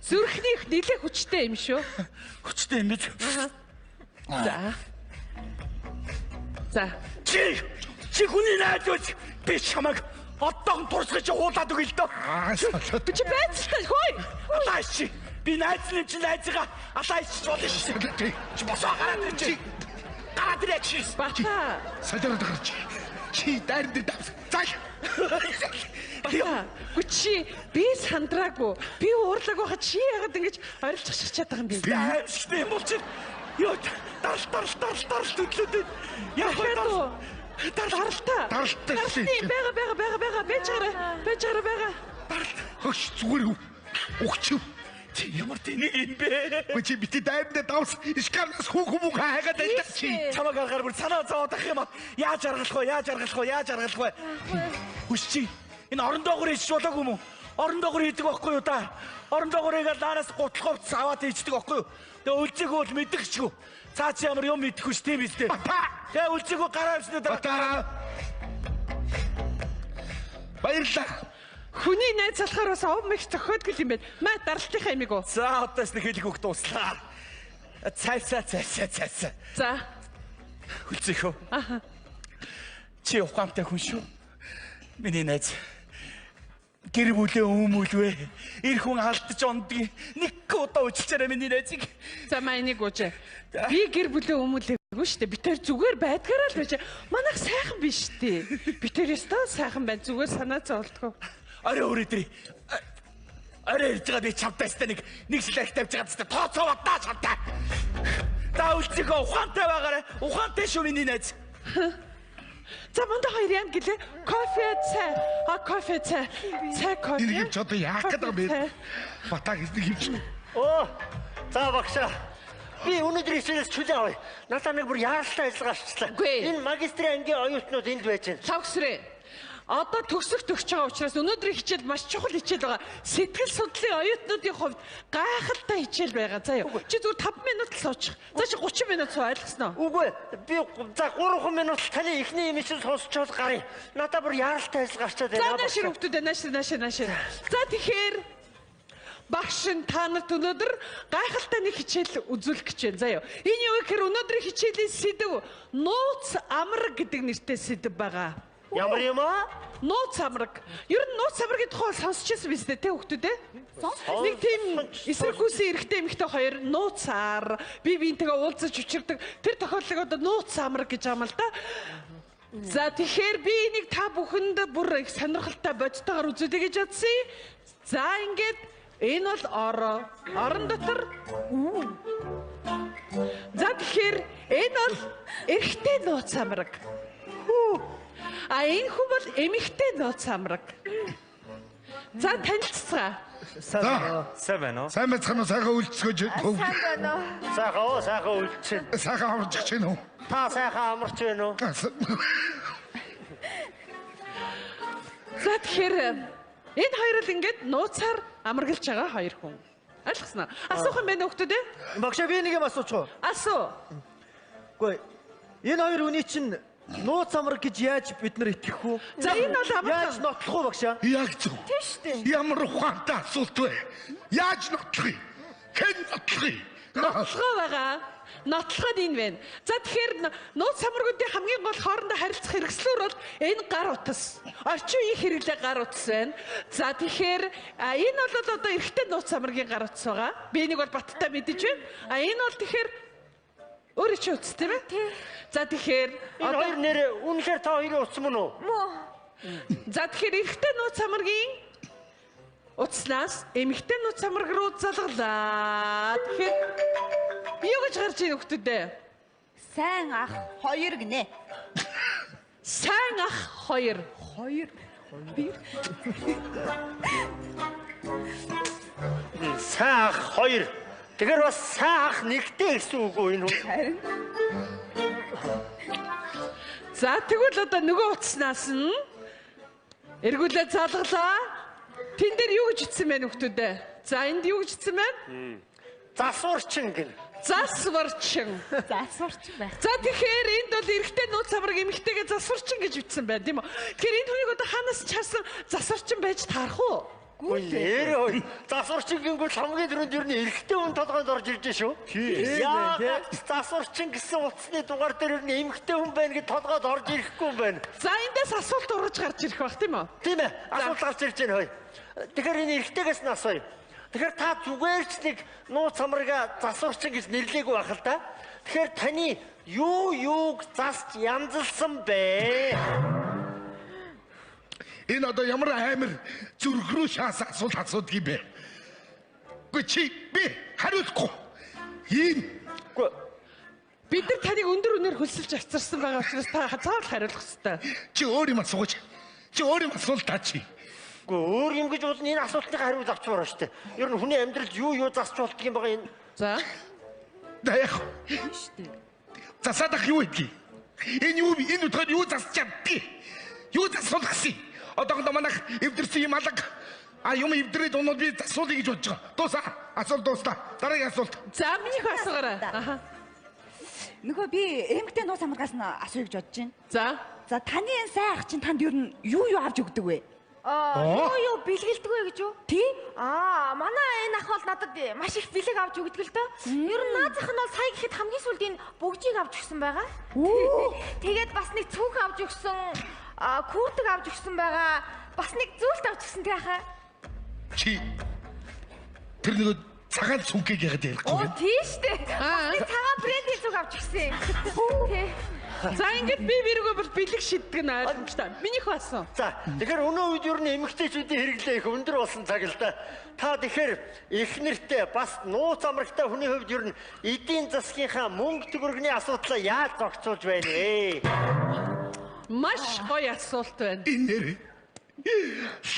Зүрхнийх нэлээд хүчтэй юм шүү. Хүчтэй юм биш. За. Чи хүний найз гэж би чамайг одоон турсгаж уулаад өгье л дөө. Чи байцтай хөөе. Алаач чи. Би найзны чи найзгаа алаач болно шүү. Чи босоо гараад ир чи. Гараад ир чи. Бата. Садараад гарч. Чи дайрд давс. Зай. Бата. Гүчи би сандраагүй. Би уурлаг байхад чи яагаад ингэж орилж шашчаад байгаа юм бэ? Аимшигтэй юм бол чи. Ёо тар төдлөд. Яг гоо. Даралта. Бага. Байж гараа. Хөш зүгээр үү? Ухчих. Чи ямар тэнийг юм бэ? Чи бити дайрд давс. Ишканаас хүүхэн хайгаад байдаг чи. Чамаг гаргаар бүр санаа зовоод ах юм аа. Яаж аргалах вэ? Хүч чи. Энэ орон доогор хийж болоогүй юм уу? Орон доогор хийдэг байхгүй юу та? Орон доогор хийгээл наанаас гутлаховц аваад хийдэг байхгүй юу? Тэгээ үлцээгөө бол мэдчихгүй. Цаа чи ямар юм мэдэхгүй ш тийм биз дээ. Тэгээ үлцээгөө гараа авсны дараа. Баярлалаа. Хүний найз залхаар бас ов мэх зохиодгол юм байна. Маа даралтынхаа амиг уу? За одоос нэг хэлэх үг дууслаа. Цай. За. Үлцээгөө. Чи ухаантай хүн шүү. Миний найз. Гэр бүлээ өмүүлвэ. Эр хүн алдаж ондгийг нэг удаа уучлаарай миний найзыг. За маа энийг ууж. Би гэр бүлээ өмүүлээгүй шүү дээ. Би тэр зүгээр байдгаараа л байж. Манайх сайхан биш дээ. Би тэр өстөө сайхан байна. Зүгээр санаа зовлтгоо. Орой өрөөдрий. Орой ирж байгаа би чамтайстай нэг шилэх тавьж байгаа тест тооцоо удаа чамтай. За үлцээгөө ухаантай байгаарай. Ухаантай шүү миний найз. За мандаа хоёр яам гэлээ. Кофе цай. Энэ юм ч одоо яах гэдэг юм бэ? Батаг эсдэг юм чинь. За багшаа. Би өнөөдөр ичээс чөлөө авъя. Надаа нэг бүр яаралтай ажиллагаа авчлаа. Энэ магистрийн ангийн оюутнууд энд байж байна. Лавгсрээ. Одоо төгсөх төгсөж байгаа учраас өнөөдрийн хичээл маш чухал хичээл байгаа. Сэтгэл судлалын оюутнуудын хувьд гайхалтай хичээл байгаа. Заа юу. Чи зүгээр 5 минут л суучих. За чи 30 минут суу ойлгосноо. Үгүй. Би за 3 минут таны ихний юм шиг сонсчоод гарыг. Надаа бүр яаралтай ажиллагаа авчаад байна. За наашир хөвгтүүд наашир. За тэгэхээр багш та нарт өнөөдөр гайхалтай нэг хичээл үзүүлэх гэж байна. Заа юу. Энэ юу гэхээр өнөөдрийн хичээлийн сэдэв нууц амраг гэдэг нэртэй сэдэв байгаа. Ямар юм аа? Нууц амраг. Ер нь нууц амрагийн тухай сонсчихсан биз дээ, тэ хүүхдүүд ээ? Нэг тийм эсрэг хүссэн эрэгтэй эмэгтэй хоёр нууцаар бие биентэйгээ уулзаж учирдаг. Тэр тохиолдлыг одоо нууц амраг гэж аамал да. За тэгэхээр би энийг та бүхэнд бүр их сонирхолтой бодтойгоор үзүүлье гэж бодсон. За ингээд энэ бол орон дотор. За тэгэхээр энэ бол эрэгтэй нууц самраг. А энэ хүн бол эмэгтэй нууц самраг. За танилцгаа. Сайн байна уу? Сайн байцгаана уу? Сайхан үйлчлэгэж хөв. Сайхан үлдсэн. Сайхан амарч чинь үү? Та сайхан амарч байна уу? За тэгэхээр энэ хоёр л ингээд нууцаар амаргалж байгаа хоёр хүн. Ойлгосноо? Асуух юм байна хөөтөд ээ? Багшаа би нэг юм асуучих уу? Асуу. Үгүй. Энэ хоёр хүний чинь нууц амраг гэж яаж бид нар итгэх үү? За энэ бол Яаж амархан. нотлох уу багшаа? Яг зөв. Ямар ухаантай асуулт вэ? Яаж нотлохыг? Хэн нотлохыг? Нотлохоо байгаа. Нотлоход энэ байна. За тэгэхээр нууц самрагуудын хамгийн гол хоорондоо харилцах хэрэгслүүр бол энэ гар утас. Орчин үеийн хэрэглээ гар утас байна. За тэгэхээр энэ бол одоо эрэгтэй нууц самрагийн гар утас байгаа. Би энийг бол баттай мэдэж байна. Энэ бол тэгэхээр өөрөө чи утас тийм ээ? За тэгэхээр Энэ хоёр нэрээ үнэхээр та хоёрын утас мөн үү? за тэгэхээр эрэгтэй нууц самрагийн утаснаас эмэгтэй нууц самраг руу залгалаа. Тэгэхээр юу гэж гарч ийн хөлтөдөө? Сайн ах хоёр гинэ. Сайн ах хоёр. Сайн ах хоёр. Тэгэхээр бас сайн ах нэгтэй гэсэн үг үү энэ хүн? За тэгвэл одоо нөгөө утаснаас нь эргүүлээ залгалаа. Тэн дээр юу гэж итсэн бэ нөхдөөдөө? За энд юу гэж итсэн бэ? Засварчин гин. Засварчин. Засварчин байх. За тэгэхээр энд бол эрэгтэй нууц самраг эмэгтэйгээ засварчин гэж итсэн байна тийм үү? Тэгэхээр энэ хүнийг одоо ханаас ч хасан засварчин байж таарах уу? Нэрээ засварчин гингүүл хамгийн түрүүнд ер нь эрэгтэй хүн толгойд орж ирж шүү. Яагаад засварчин гэсэн утасны дугаар дээр ер нь эмэгтэй хүн байна гэж толгойд орж ирэхгүй юм байна. За эндээс асуулт ургаж гарч ирэх бах тийм үү? Тийм ээ. Асуулт гарч ирж байна хөөе. Тэгэхээр энэ эрэгтэйгээс нь асууя. Тэгэхээр та зүгээр ч нэг нууц самрага засварчин гэж нэрлэегүй байх л да. Тэгэхээр таны юуг засч янзалсан бэ? Энэ одоо ямар амар зүрх рүү шаасан асуулт асуудаг юм бэ? Үгүй чи би хариулахгүй. Ийм Бид нар таныг өндөр үнээр хөлсөлж авчирсан байгаа учраас та заавал хариулах ёстой. чи өөр юм асууж. Чи өөр юм асуул та чи. Гэхдээ өөр юм гэж бол энэ асуултыг хариулж авч байгаа шүү дээ. Ер нь хүний амьдралд юу засч болдго юм байгаа энэ. За. Даях. Засадах юу гэдгийг? Энэ өдөр юу засч чаддгийг? Юу засуулах гэсэн? Одоохондоо манайх эвдэрсэн юм алга. Юм эвдрээд унууд би засуулъя гэж бодож байгаа. Дуусаа. Асуулт дуустаа. Дараагийн асуулт. За минийх асуугаарай. Аха. Нөгөө би эмэгтэй нууц самрагаас нь асууя гэж бодож байна. За. За таны энэ сайн ах чинь танд ер нь юу авч өгдөг вэ? Юу бэлгэлдэг вэ гэж юу? Тий? Манай энэ ах бол надад маш их бэлэг авч өгдөг л дөө. Ер нь наазах нь бол сая гэхэд хамгийн сүүлд энэ бөгжийг авч өгсөн байгаа. Тэгээд бас нэг цүнх авч өгсөн, куртэг авч өгсөн байгаа. Бас нэг зүйлт авч өгсөн тий хаа. Чи тэр нэг цагаан цүнхийг яагаад ярихгүй вэ? Тий штэ. Нэг цагаан брендийн зүг авч өгсөн. Тий. За ингээд би бэргөө бол бэлэг шиддэг нь ойлгомжтой. Минийх басан. За тэгэхээр өнөө үед ер нь эмэгтэйчүүдийн хэрэглээ их өндөр болсон цаг л да. Та тэгэхээр их нэртэй бас нууц амрагтай хүний хувьд ер нь эдийн засгийнхаа мөнгө төгрөгийн асуудлаа яаж зохицуулж байна вэ? Маш гоё асуулт байна. Энэ нэр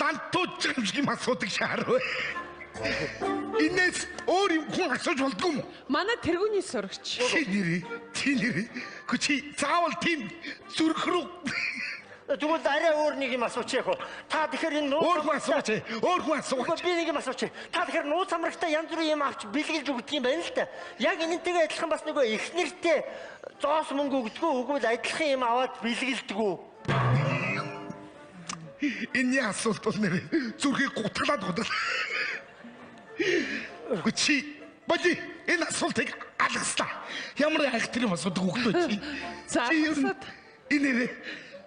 лантууч юм шиг юм асуудаг шаарвэ. Инээс өөр юм хүн асууж болдгоо юм уу? Манай тэргүүний сурагч. Чи нэр. Чи заавал тийм зүрх рүү Тэгвэл арай өөр нэг юм асуучих уу? Та тэгэхээр энэ нууц өөр хүн асууж. би нэг юм асуучих. Та тэгэхээр нууц амрагтай янз бүрийн юм авч бэлгэлж өгдөг юм байна л да. Яг энэнтэйгээ адилхан бас нөгөө их нэртэй зоос мөнгө өгдөгөө үгүй адилхан юм аваад бэлгэлдэг үү? Энэ асуулт бол нэр зүрхийг гутгалаад годог. Чи боди энэ асуултыг алгаслаа. Ямар айхтар юм асуудаг хөөхтэй чи. За энэ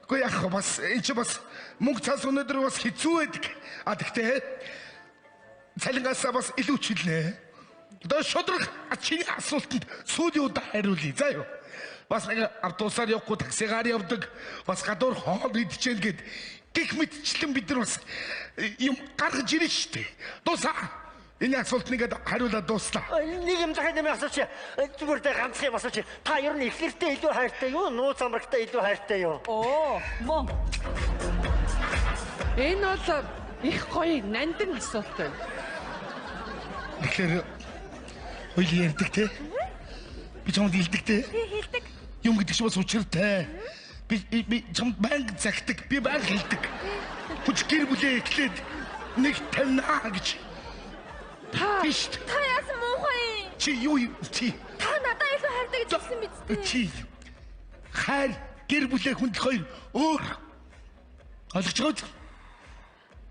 гүй яах бас энэ чи бас мөнгө цаас өнөдөр бас хэцүү байдаг. Тэгтээ цалингаасаа бас илүү чилнэ. Одоо шудрах чиний асуултанд сүүлийн удаа хариулъя. За юу. бас нэг автобусаар явахгүй таксигаар явдаг. Бас гадуур хоол идчихэн гээд гих мэдчлэн бид нар бас юм гаргаж ирэн штэ. Дуусаа. Энэ асуултныг хариулаад дуслаа. Нэг юм дахиад нэмээ асууч. Зүгээр дээ ганц юм асууч. Та ер нь эхлэлтэй илүү хайртай юу? Нууц амрагтай илүү хайртай юу? Оо, мөн. Энэ бол их гоё нандин асуулт байна. Тэгэхээр хоёул ярьдаг те. Би чамд хэлдэг те. Би хэлдэг. Юм гэдэг чинь бас учиртай. Би чамд банк загтдаг. Би банк хэлдэг. Хүч гэр бүлээ эхлээд нэг тавина гэж. Биш. Та яасан муухай? Чи юу чи? Та надад илүү хайртай гэж хэлсэн биз дээ. Чи хайр гэр бүлээ хүнд хоёр өөр. Ойлгож байгаа үү?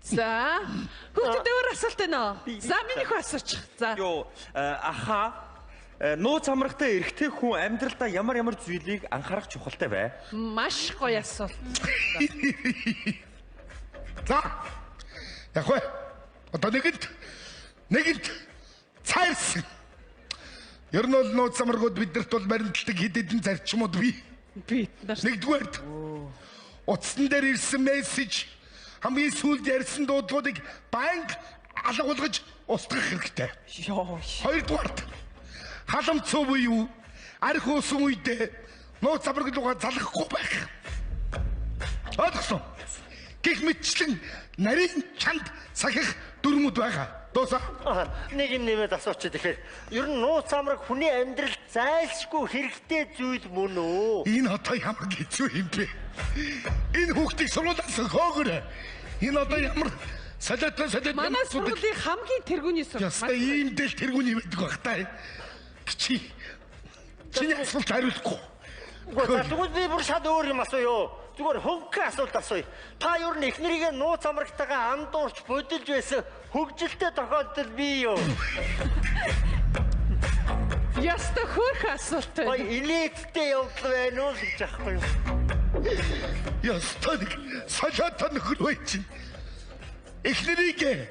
За, хүүхдүүд өөр асуулт байна уу? За, минийх асууч. За. Йоо, аха. Нууц амрагтай эрэгтэй хүн амьдралдаа ямар зүйлийг анхаарах чухалтай бай? Маш гоё асуулт. За. Яг вэ. Одоо нэгэнт цайрсан. Ер нь бол нууц амрагууд бидэрт бол баримтлагдаг хэд хэдэн зарчмууд бий. Нэгдүгээрт утасн дээр ирсэн мессеж хамгийн сүүлд ярьсан дуудлагуудыг банк алга болгож устгах хэрэгтэй. Хоёрдугаарт халамт цов буюу арх уусан үедээ нууц амраг руугаа залгахгүй байх. Ойлгосон. Гэх мэтчлэн нарийн чанд сахих дүрмүүд байгаа. Дуусаа. Нэг юм нэмээд асууч тэгэхээр ер нь нууц амраг хүний амьдрал зайлшгүй хэрэгтэй зүйл мөн үү? Энэ одоо ямар хэцүү юм бэ? Энэ хүүхдийг сургуулиас хөөгөр. Энэ одоо ямар солиотой манай сургуулийн хамгийн тэргүүний сургууль. Яста ийм дээл тэргүүний байдаг байх та. Чиний асуулт хариулахгүй. Тэгвэл би бүр шал өөр юм асууё. Зүгээр хөнгөн асуулт асууя. Та ер нь эхнэрийгээ нууц амрагтайгаа андуурч бодилж байсан хөгжилтэй тохиолдол бий юу? Яста хөөх асуулт байна. Ой, инээдтэй явдал байна уу гэж аахгүй юу? Яста нэг солиотой нөхөр бай чинь. Эхнэрийгээ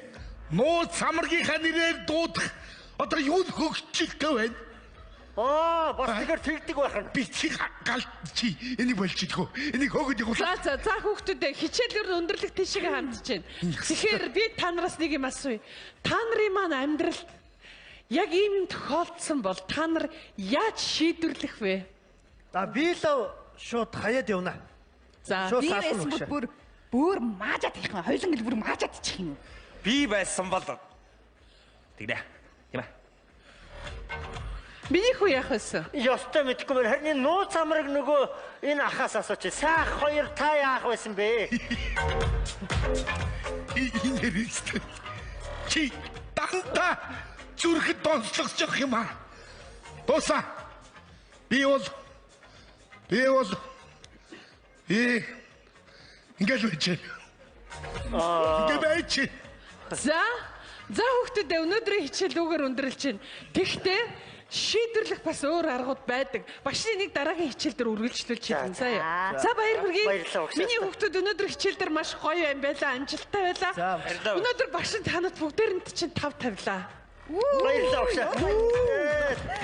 нууц амрагийнхаа нэрээр дуудах одоо юу хөгжилтэй байна? Бас тэгэхээр тэгдэг байх нь. Би чи галт чи энийг болчихдгоо. Энийг хөөгд явуул. За хүүхдүүд хичээлээр өндөрлөх тийшээ хандж байна. Тэгэхээр би та нараас нэг юм асууя. Та нарын маань амьдрал яг ийм юм тохиолдсон бол та нар яаж шийдвэрлэх вэ? Би л шууд хаяад явна. За би байсан бол бүр маажаад их юм. Хоёлын гэл бүр маажаад ичих юм. Би байсан бол тэгнэ. Тийм ээ. Миний хүү яах вэ? Ёстой мэдгүй байна. Харин нууц амраг нөгөө энэ ахаас асууч. Саах хоёр та яах байсан бэ? Инээрэстэй. Чи дандаа зүрхэд донслогч явах юм аа. Дуусаа. Би бол ингээл байж. Ингээ байж. За хүүхдүүд өнөөдрийн хичээл үгээр өндөрлж байна. Тэгтээ шийдвэрлэх бас өөр аргууд байдаг. Багшийн нэг дараагийн хичээл дээр үргэлжлүүлж хэлнэ заяа. За баяр хүргэе. Миний хүүхдүүд өнөөдөр хичээл дээр маш гоё юм байлаа, амжилттай байлаа. Өнөөдөр багш танад бүгдээрэнд чинь 5 тавилаа. Баярлалаа багш.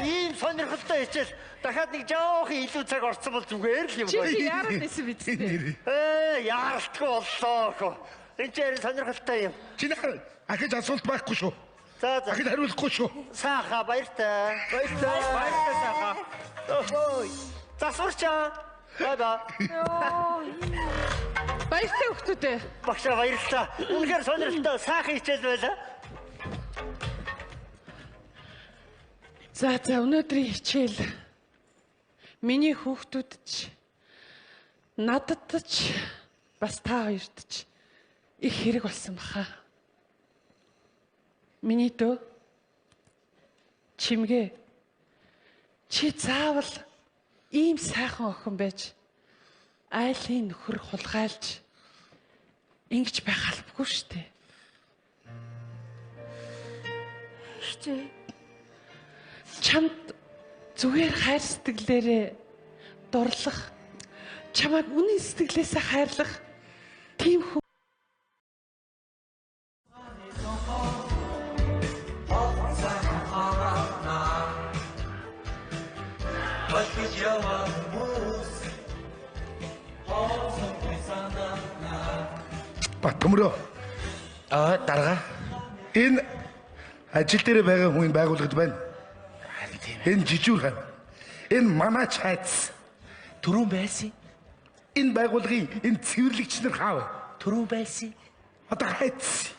Ийм сонирхолтой хичээл дахиад нэг жоохон илүү цаг орсон бол зүгээр л юм байна. Чи яарад нэсэн биз дээ. Яалтгүй боллоо. Энэ ч ярин сонирхолтой юм. Чи ахиж асуулт байхгүй шүү. За. Ахиж хариулахгүй шүү. Сааха баяртай. Баяртай сааха. Засварчаа. Бай. Баяртай хүүхдүүдээ. Багш баярлалаа. Үнэхээр сонирхолтой саахан хичээл байлаа. За өнөөдрийн хичээл миний хүүхдүүд ч надад ч бас та хоёрт ч их хэрэг болсон баха. Миний дөө чимгээ чи заавал ийм сайхан охин байж айлын нөхөр хулгайлж ингэж байх албагүй штэ. Хичээ. Чамд зүгээр хайр сэтгэлээрээ дурлах, чамайг үнэн сэтгэлээсээ хайрлах тийм хүн But with your Баттөмрөө. Дарга. Энэ ажил дээр байгаа хүн байгууллагад байна. Энэ жижүүр хав. Энэ манай чайц. Түрүүн байсан. Энэ байгууллагын энэ цэвэрлэгч нар хаав. Түрүүн байсан. Одоо хайц.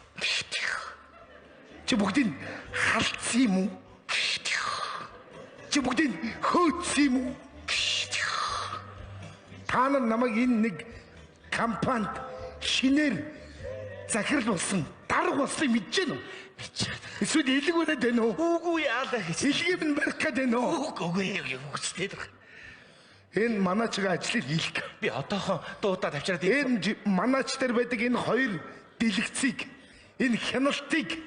Чи бүгдийг халдсан юм уу? Чи бүгдийг хөөцсөн юм уу? Та нар намайг энэ нэг компанид шинээр захирал болсон, дарга болсныг мэдэж байна уу? Эсвэл илэг үнэд байна уу? Үгүй яалаа гэж. Илгэм нь барих гээд байна уу? Үгүй үгүйтэй. Энэ манайчгаа ажлыг хийлгэх. Би одоохон дуудаад авчираад энэ манайч дээр байдаг энэ хоёр дэлгэцийг, энэ хяналтыг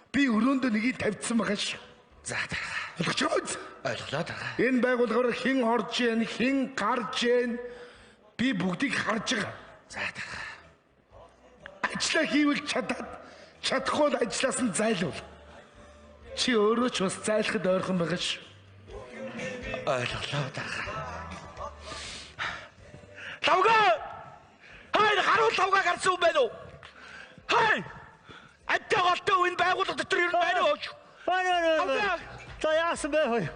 би өрөөндөө нэгийг тавьдсан байгаа шүү. За дарга. Ойлгож байгаа үз? Ойлголоо дарга. Энэ байгууллагаар хэн орж ийн, хэн гарч ийн би бүгдийг харж байгаа. За дарга. Ажлаа хийвэл чадахгүй л ажлаас нь зайлуул. Чи өөрөө ч бас зайлахад ойрхон байгаа шүү. Ойлголоо дарга. Лавга! Хай харуул лавга гарсан юм байна уу? Хай! Аттай голтой энэ байгууллага дотор юу байна уу? Байна. За яасан бэ хөөе?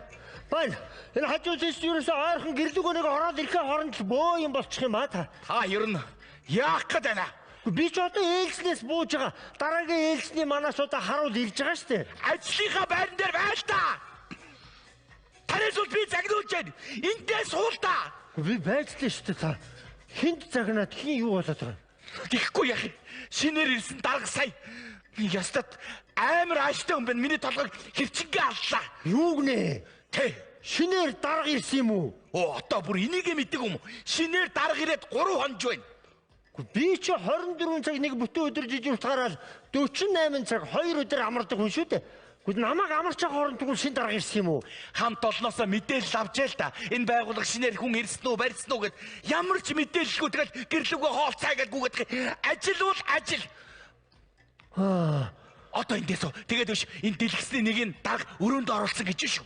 Байна. Энэ хажуу зэс юуроос ойрхон гэрлүүгөөнийг ороод ирэхээ хооронд л бөө юм болчих юм аа та. Та ер нь яах гээд байна? Би ч одоо ээлжнээс бууж байгаа. Дараагийн ээлжний манаас одоо харуул ирж байгаа шүү дээ. Ажлынхаа байран дээр байл та. Танаас бол би загнуулж байна. Эндээ суул та. Би байцлаа шүү дээ та. Хинд загнаад хин юу болоод байгаа? Тэгэхгүй яах юм. Шинээр ирсэн дарга сая. Ястад амар ааштай хүн байна. Миний толгойг хөвчингээ аллаа. Юу гинэ? Тэ. Шинээр дарга ирсэн юм уу? Оо одоо бүр энийг мэддэг юм уу? Шинээр дарга ирээд 3 хонж байна. Би ч 24 цаг нэг бүтэн өдөр жижиг утгаараа 48 цаг 2 өдөр амардаг хүн шүү дээ. Гэхдээ намайг амарч байгаа хооронд тэгвэл шин дарга ирсэн юм уу? Хамт олноосоо мэдээлэл авч ял та. Энэ байгууллага шинээр хүн ирсэн үү, барьсан уу гэд ямар ч мэдээлэлгүй тэгэл гэрлүүгөө хоолцаа гэж гүгэдэг. Ажил бол ажил. Одоо эндээс тэгээд биш энэ дэлгэсний нэг нь дарга өрөөнд оруулсан гэж шүү.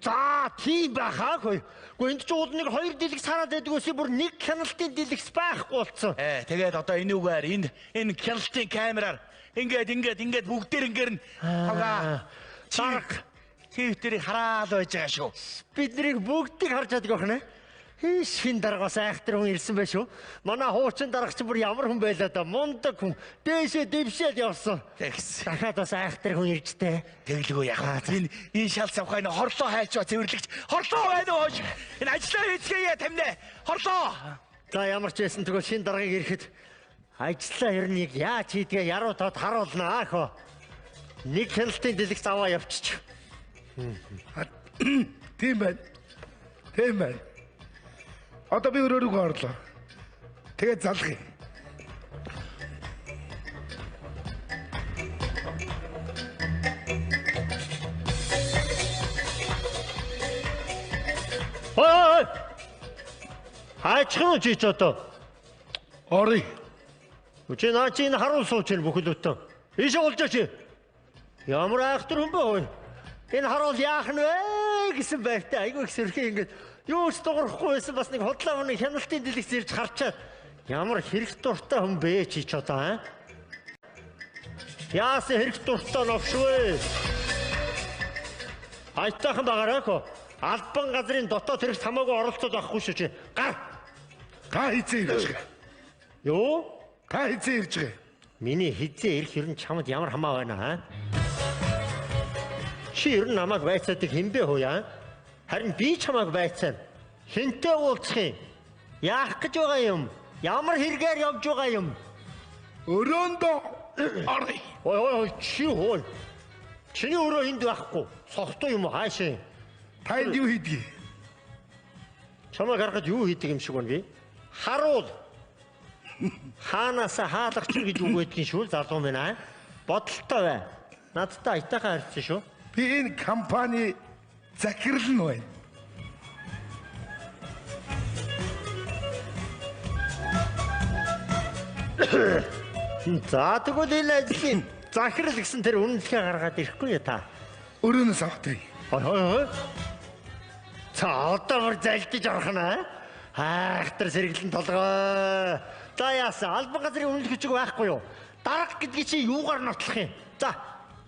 За тийм байхаагүй. Гэхдээ энд ч уул нэг 2 дэлгэс хараад байдаг үсээ бүр нэг хяналтын дэлгэс байхгүй болцсон. Тэгээд одоо энүүгээр энэ хяналтын камераар ингээд бүгдээр ингээд хавга дарга твиттерийг хараад байж байгаа шүү. Биднийг бүгдийг харж чаддаг охин ээ. Шин даргаас айхтар хүн ирсэн байх шүү. Манай хуучин дарга чинь бүр ямар хүн байлаа да. Мундаг хүн. Дээшээ дэвшээд явсан. Тэгс. Дахиад бас айхтар хүн иржтэй. Тэглгүй яах вэ? Энэ шал савхай энэ хорлоо хайчаа цэвэрлэгч. Хорлоо байна уу? Энэ ажлаа хийцгээе тамнаа. Хорлоо. За ямар ч байсан тэгвэл шин даргаыг ирэхэд ажлаа хэрнийг яаж хийдгээ яруу тод харуулнаа хөө. Нэг хяналтын дэлгэц аваа явчих. Тийм байна. Тийм байна. Одоо би өрөөрөө орлоо. Тэгээд залах юм. Ой! Хайчих нь чи ч одоо. Орой. Чи наа чи энэ харуул сууч энэ бүхэл бүтэн. Ийш олж чи. Ямар айхтар хүн бэ ой. Энэ харуул яах нь вэ гэсэн байртай. Айгүй их сэрхий ингээд юу ч дуурахгүй байсан бас нэг худлаа хүний хяналтын дэлгэц ирж харчаад ямар хэрэг дуртай хүн бэ чи ч одоо аа. Яасан хэрэг дуртай новшвэ. Айтайхан байгаарай хөө. Албан газрын дотоод хэрэгт хамаагүй оролцоод байхгүй шүү чи. Гар. Та хизээ ирж байгаа. Юу? Та хизээ ирж байгаа. Миний хизээ ирэх ер нь чамд ямар хамаа байна аа? Чи ер нь намайг байцаадаг хинбэ хөө яа? Харин би чамайг байцаана. Хинтээ уулзах юм? Яах гэж байгаа юм? Ямар хэрэгээр явж байгаа юм? Өрөөндөө орой. Ой чи хөө. Чиний өрөө энд байхгүй. Сохтой юм хаашаа? Та энд юу хийдгийг? Чамайг харахад юу хийдэг юм шиг байна би? Харуул. Хаанаас хаалгач гэж үг байдгийн шүү залуу минь аа. Бодолтой бай. Надтай айтайхан харьцсан шүү. Би энэ компани захирал нь байна. За тэгвэл энэ ажлын захирал гэсэн тэр үнэлгээ гаргаад ирэхгүй я та. Өрөөнөөс авахтрий. Хой. За одоо бүр залдиж орох нь аа. Хайхтар сэргэлэн толгой. За яасан албан газрын үнэлэх хүчиг байхгүй юу? Дарга гэдгийг чи юугаар нотлох юм? За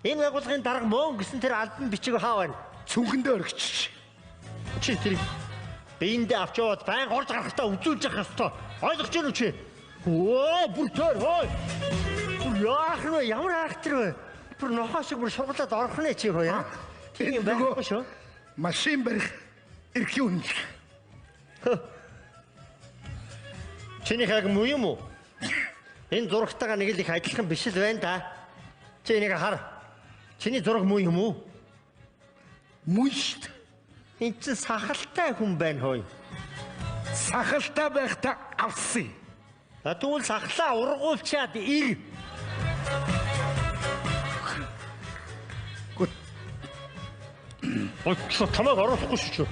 энэ байгууллагын дарга мөн гэсэн тэр албан бичиг хаа байна? Цүнхэндээ өргөчч. Чи тэр биендээ авч яваад байн орж гарахтаа үзүүлж явах ёстой. Ойлгож байна уу чи? Оо бүр тэр хой. Яах вэ? Ямар хайхтар вэ? Бүр нохоо шиг бүр шуглаад орох нэ чи хөө яа? Тийм байхгүй шүү. Машин барих эрхийг үнэлэх. Чиний хаг муу юм уу? Энэ зурагтайгаа нэг л их адилхан биш л байна да. Чи энийг хар. Чиний зураг муу юм уу? Муу шүү дээ. Энд чинь сахалтай хүн байна хөөе. Сахалтай байхдаа авсан. Тэгвэл сахлаа ургуулчаад ир. Бодлоо тамаг оруулахгүй шүү.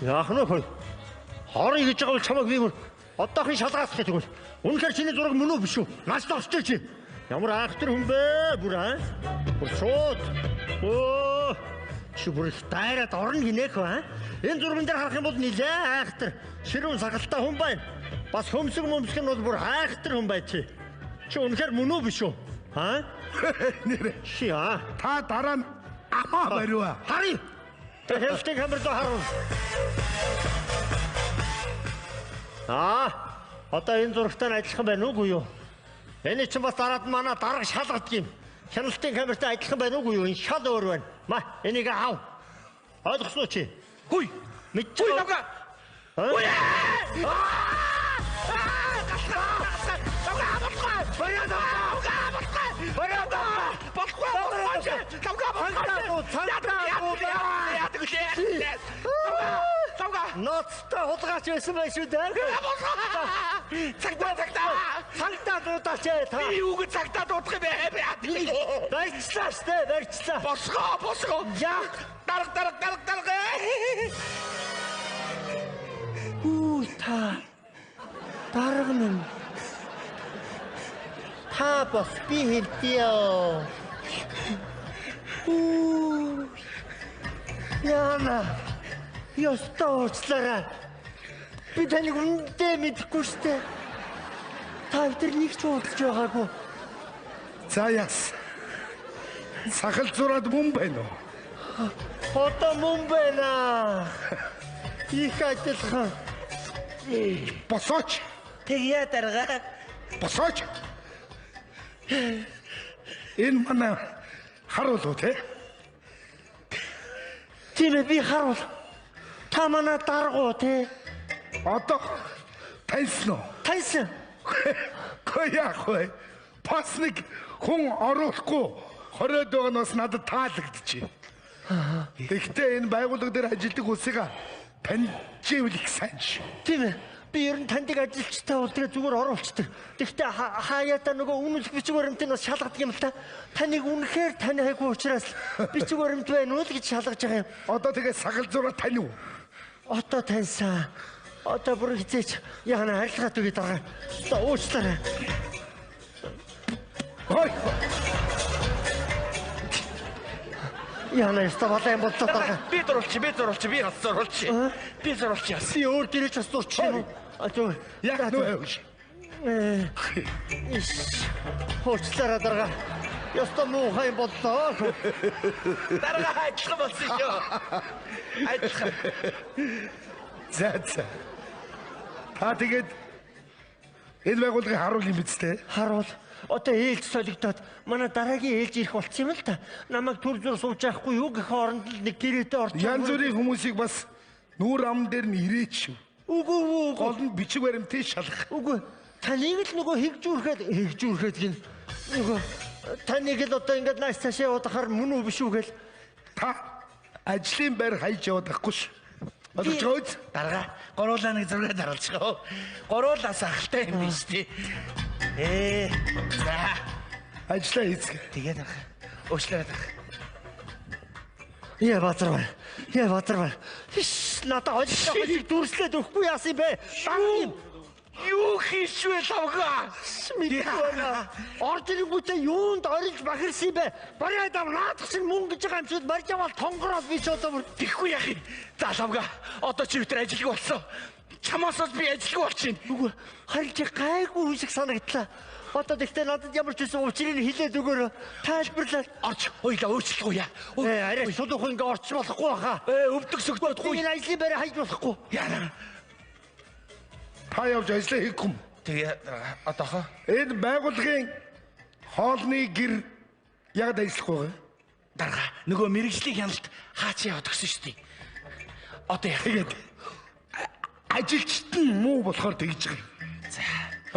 Яах нь хөөе? Хорыг гэж байгаа бол чамайг би одоохон шалгаасах гэдэг бол. Үнэхээр чиний зураг мөн үү биш үү? Нааштай очтой чи. Ямар айхтар хүн бэ? Бүр аа. Бүр шууд. Оо. Чи бүр их дайраад орно гинээх ба. Энэ зурган дээр харах юм бол нилээ айхтар. Ширүүн сагалтай хүн байна. Бас хөмсг мөмсг нь бол бүр айхтар хүн бай чи. Чи үнэхээр мөн үү биш үү? Аа? Нэрэ. Чи аа. Та дараа нь амаа бариа. Хари. Тэр хэлтийн камерт харуу. Одоо энэ зурагтай нь адилхан байна уугүй юу? Энэ чинь бас дараад манай дарга шалгадаг юм. Хяналтын камертай адилхан байна уугүй юу? Энэ шал өөр байна. Ма, энийг аав. Ойлгосноо чи? Хүй. Мэдчихв. Хүй давга. Хүй. Ноцтой хулгайч байсан байх шүү дээ. Цагтаа дуудаач та. Би юуг цагтаа дуудах юм бэ? Барьчлаа штэ, барьчлаа. Босгоо. Яа. Дарга. Та. Дарга минь. Та бас би хэлтийо. Яна. Ёстой уучлаарай. Би таныг үнэндээ мэдэхгүй штэ. Та тэр нэг ч уудлж байгаагүй. За яас. Сахал зураад мөн байна уу? Одоо мөн байна. Их адилхан. Босооч. Тэгье дарга. Босооч. Энэ манай харуул уу те? Тийм би харуул. Та манай даргуу те. Одоо таньсан уу? Таньсан. Яах вэ? Пасныг хүн оруулахгүй 20 догоноос надад таалагдчихэ. Гэхдээ энэ байгууллага дээр ажилладаг улсыг таньжээвэл их сайн ш. Тийм ээ. Би ер нь таньдаг ажилчтай бол тэгээ зүгээр оруулцдаг. Гэхдээ хаяада нөгөө үнэлэх бичиг баримтыг бас шалгадаг юм л та. Таныг үнэхээр танихгүй учраас бичиг баримт байна уу л гэж шалгаж байгаа юм. Одоо тэгээ сагал зураа тань уу? Одоо таньсан. Одоо бүр хизээч яана харилцаатай үгээд байгаа. Одоо уучлаарай. Ой. Яна яста балай бодлоо байгаа. Би зурулчих. Би бас зурулчих. Би зурулчих. Би өөр дээрч бас зурчих. Яг нөө. Уучлаарай дарга. Яста муухай бодлоо. Дарга хайчлах болсон шүү. Хайчлах. За. Та тэгээд энэ байгууллагын харуул юм биз дээ? Харуул. Одоо ээлж солигдоод манай дараагийн ээлж ирэх болчихсон юм л та. Намайг төр зур сууж яахгүй юу гэх оронд л нэг гэрээтэй орчих. Янз бүрийн хүмүүсийг бас нүүр ам дээр нь ирээч шүү. Үгүй. Гол нь бичиг баримтыг шалгах. Үгүй. Таныг л нөгөө хэгжүүрхэд гин. Нөгөө таныг л одоо ингээд нааш цаашаа явахаар мөн үү биш үү гэл. Та ажлын байр хайж яваад байхгүй ш. Ойлгож Дарга. Гуруулаа нэг зураг даралцгаа. Гуруулаа сахалтай юм биш тий. За. ажлаа хийцгээ. Тэгээд дарга. Уучлаарай дарга. Яа бадар. Хиш надад ойлголтыг дүрслээд өгөхгүй яасан бэ? Юу хийшвэ лавга? Мэдээгүй. Ордингүүтээ юунд орж бахирсан бэ? Бариад наадах шиг мөн гэж байгаа юм шиг барьж аваад тонгороод би ч одоо бүр Тэхгүй яах юм. За лавга. Одоо чи өтер ажилгүй болсон. Чамаасаас би ажилгүй болчихно. Үгүй харин чи гайгүй үсэг санагдлаа. Одоо тэгтээ надад ямар ч үсэн учрыг хэлээд өгөөрэй. Тайлбарлаад Орч ойлаа өөрчлөхгүй яа. арай шулуух ингээ орч болохгүй баха. Өвдөг сөгдөөхгүй. Энэ ажлын байраа хайж болохгүй. Яна. Та явж ажиллаа хийхгүй юм. Тэгээ одоохоо Энэ байгууллагын хоолны гэр яг ажиллахгүй. дарга нөгөө мэрэгжлийн хяналт хаач яваад өгсөн шүү дээ. Одоо яах Тэгээд ажилчт нь муу болохоор тэгж байгаа. За.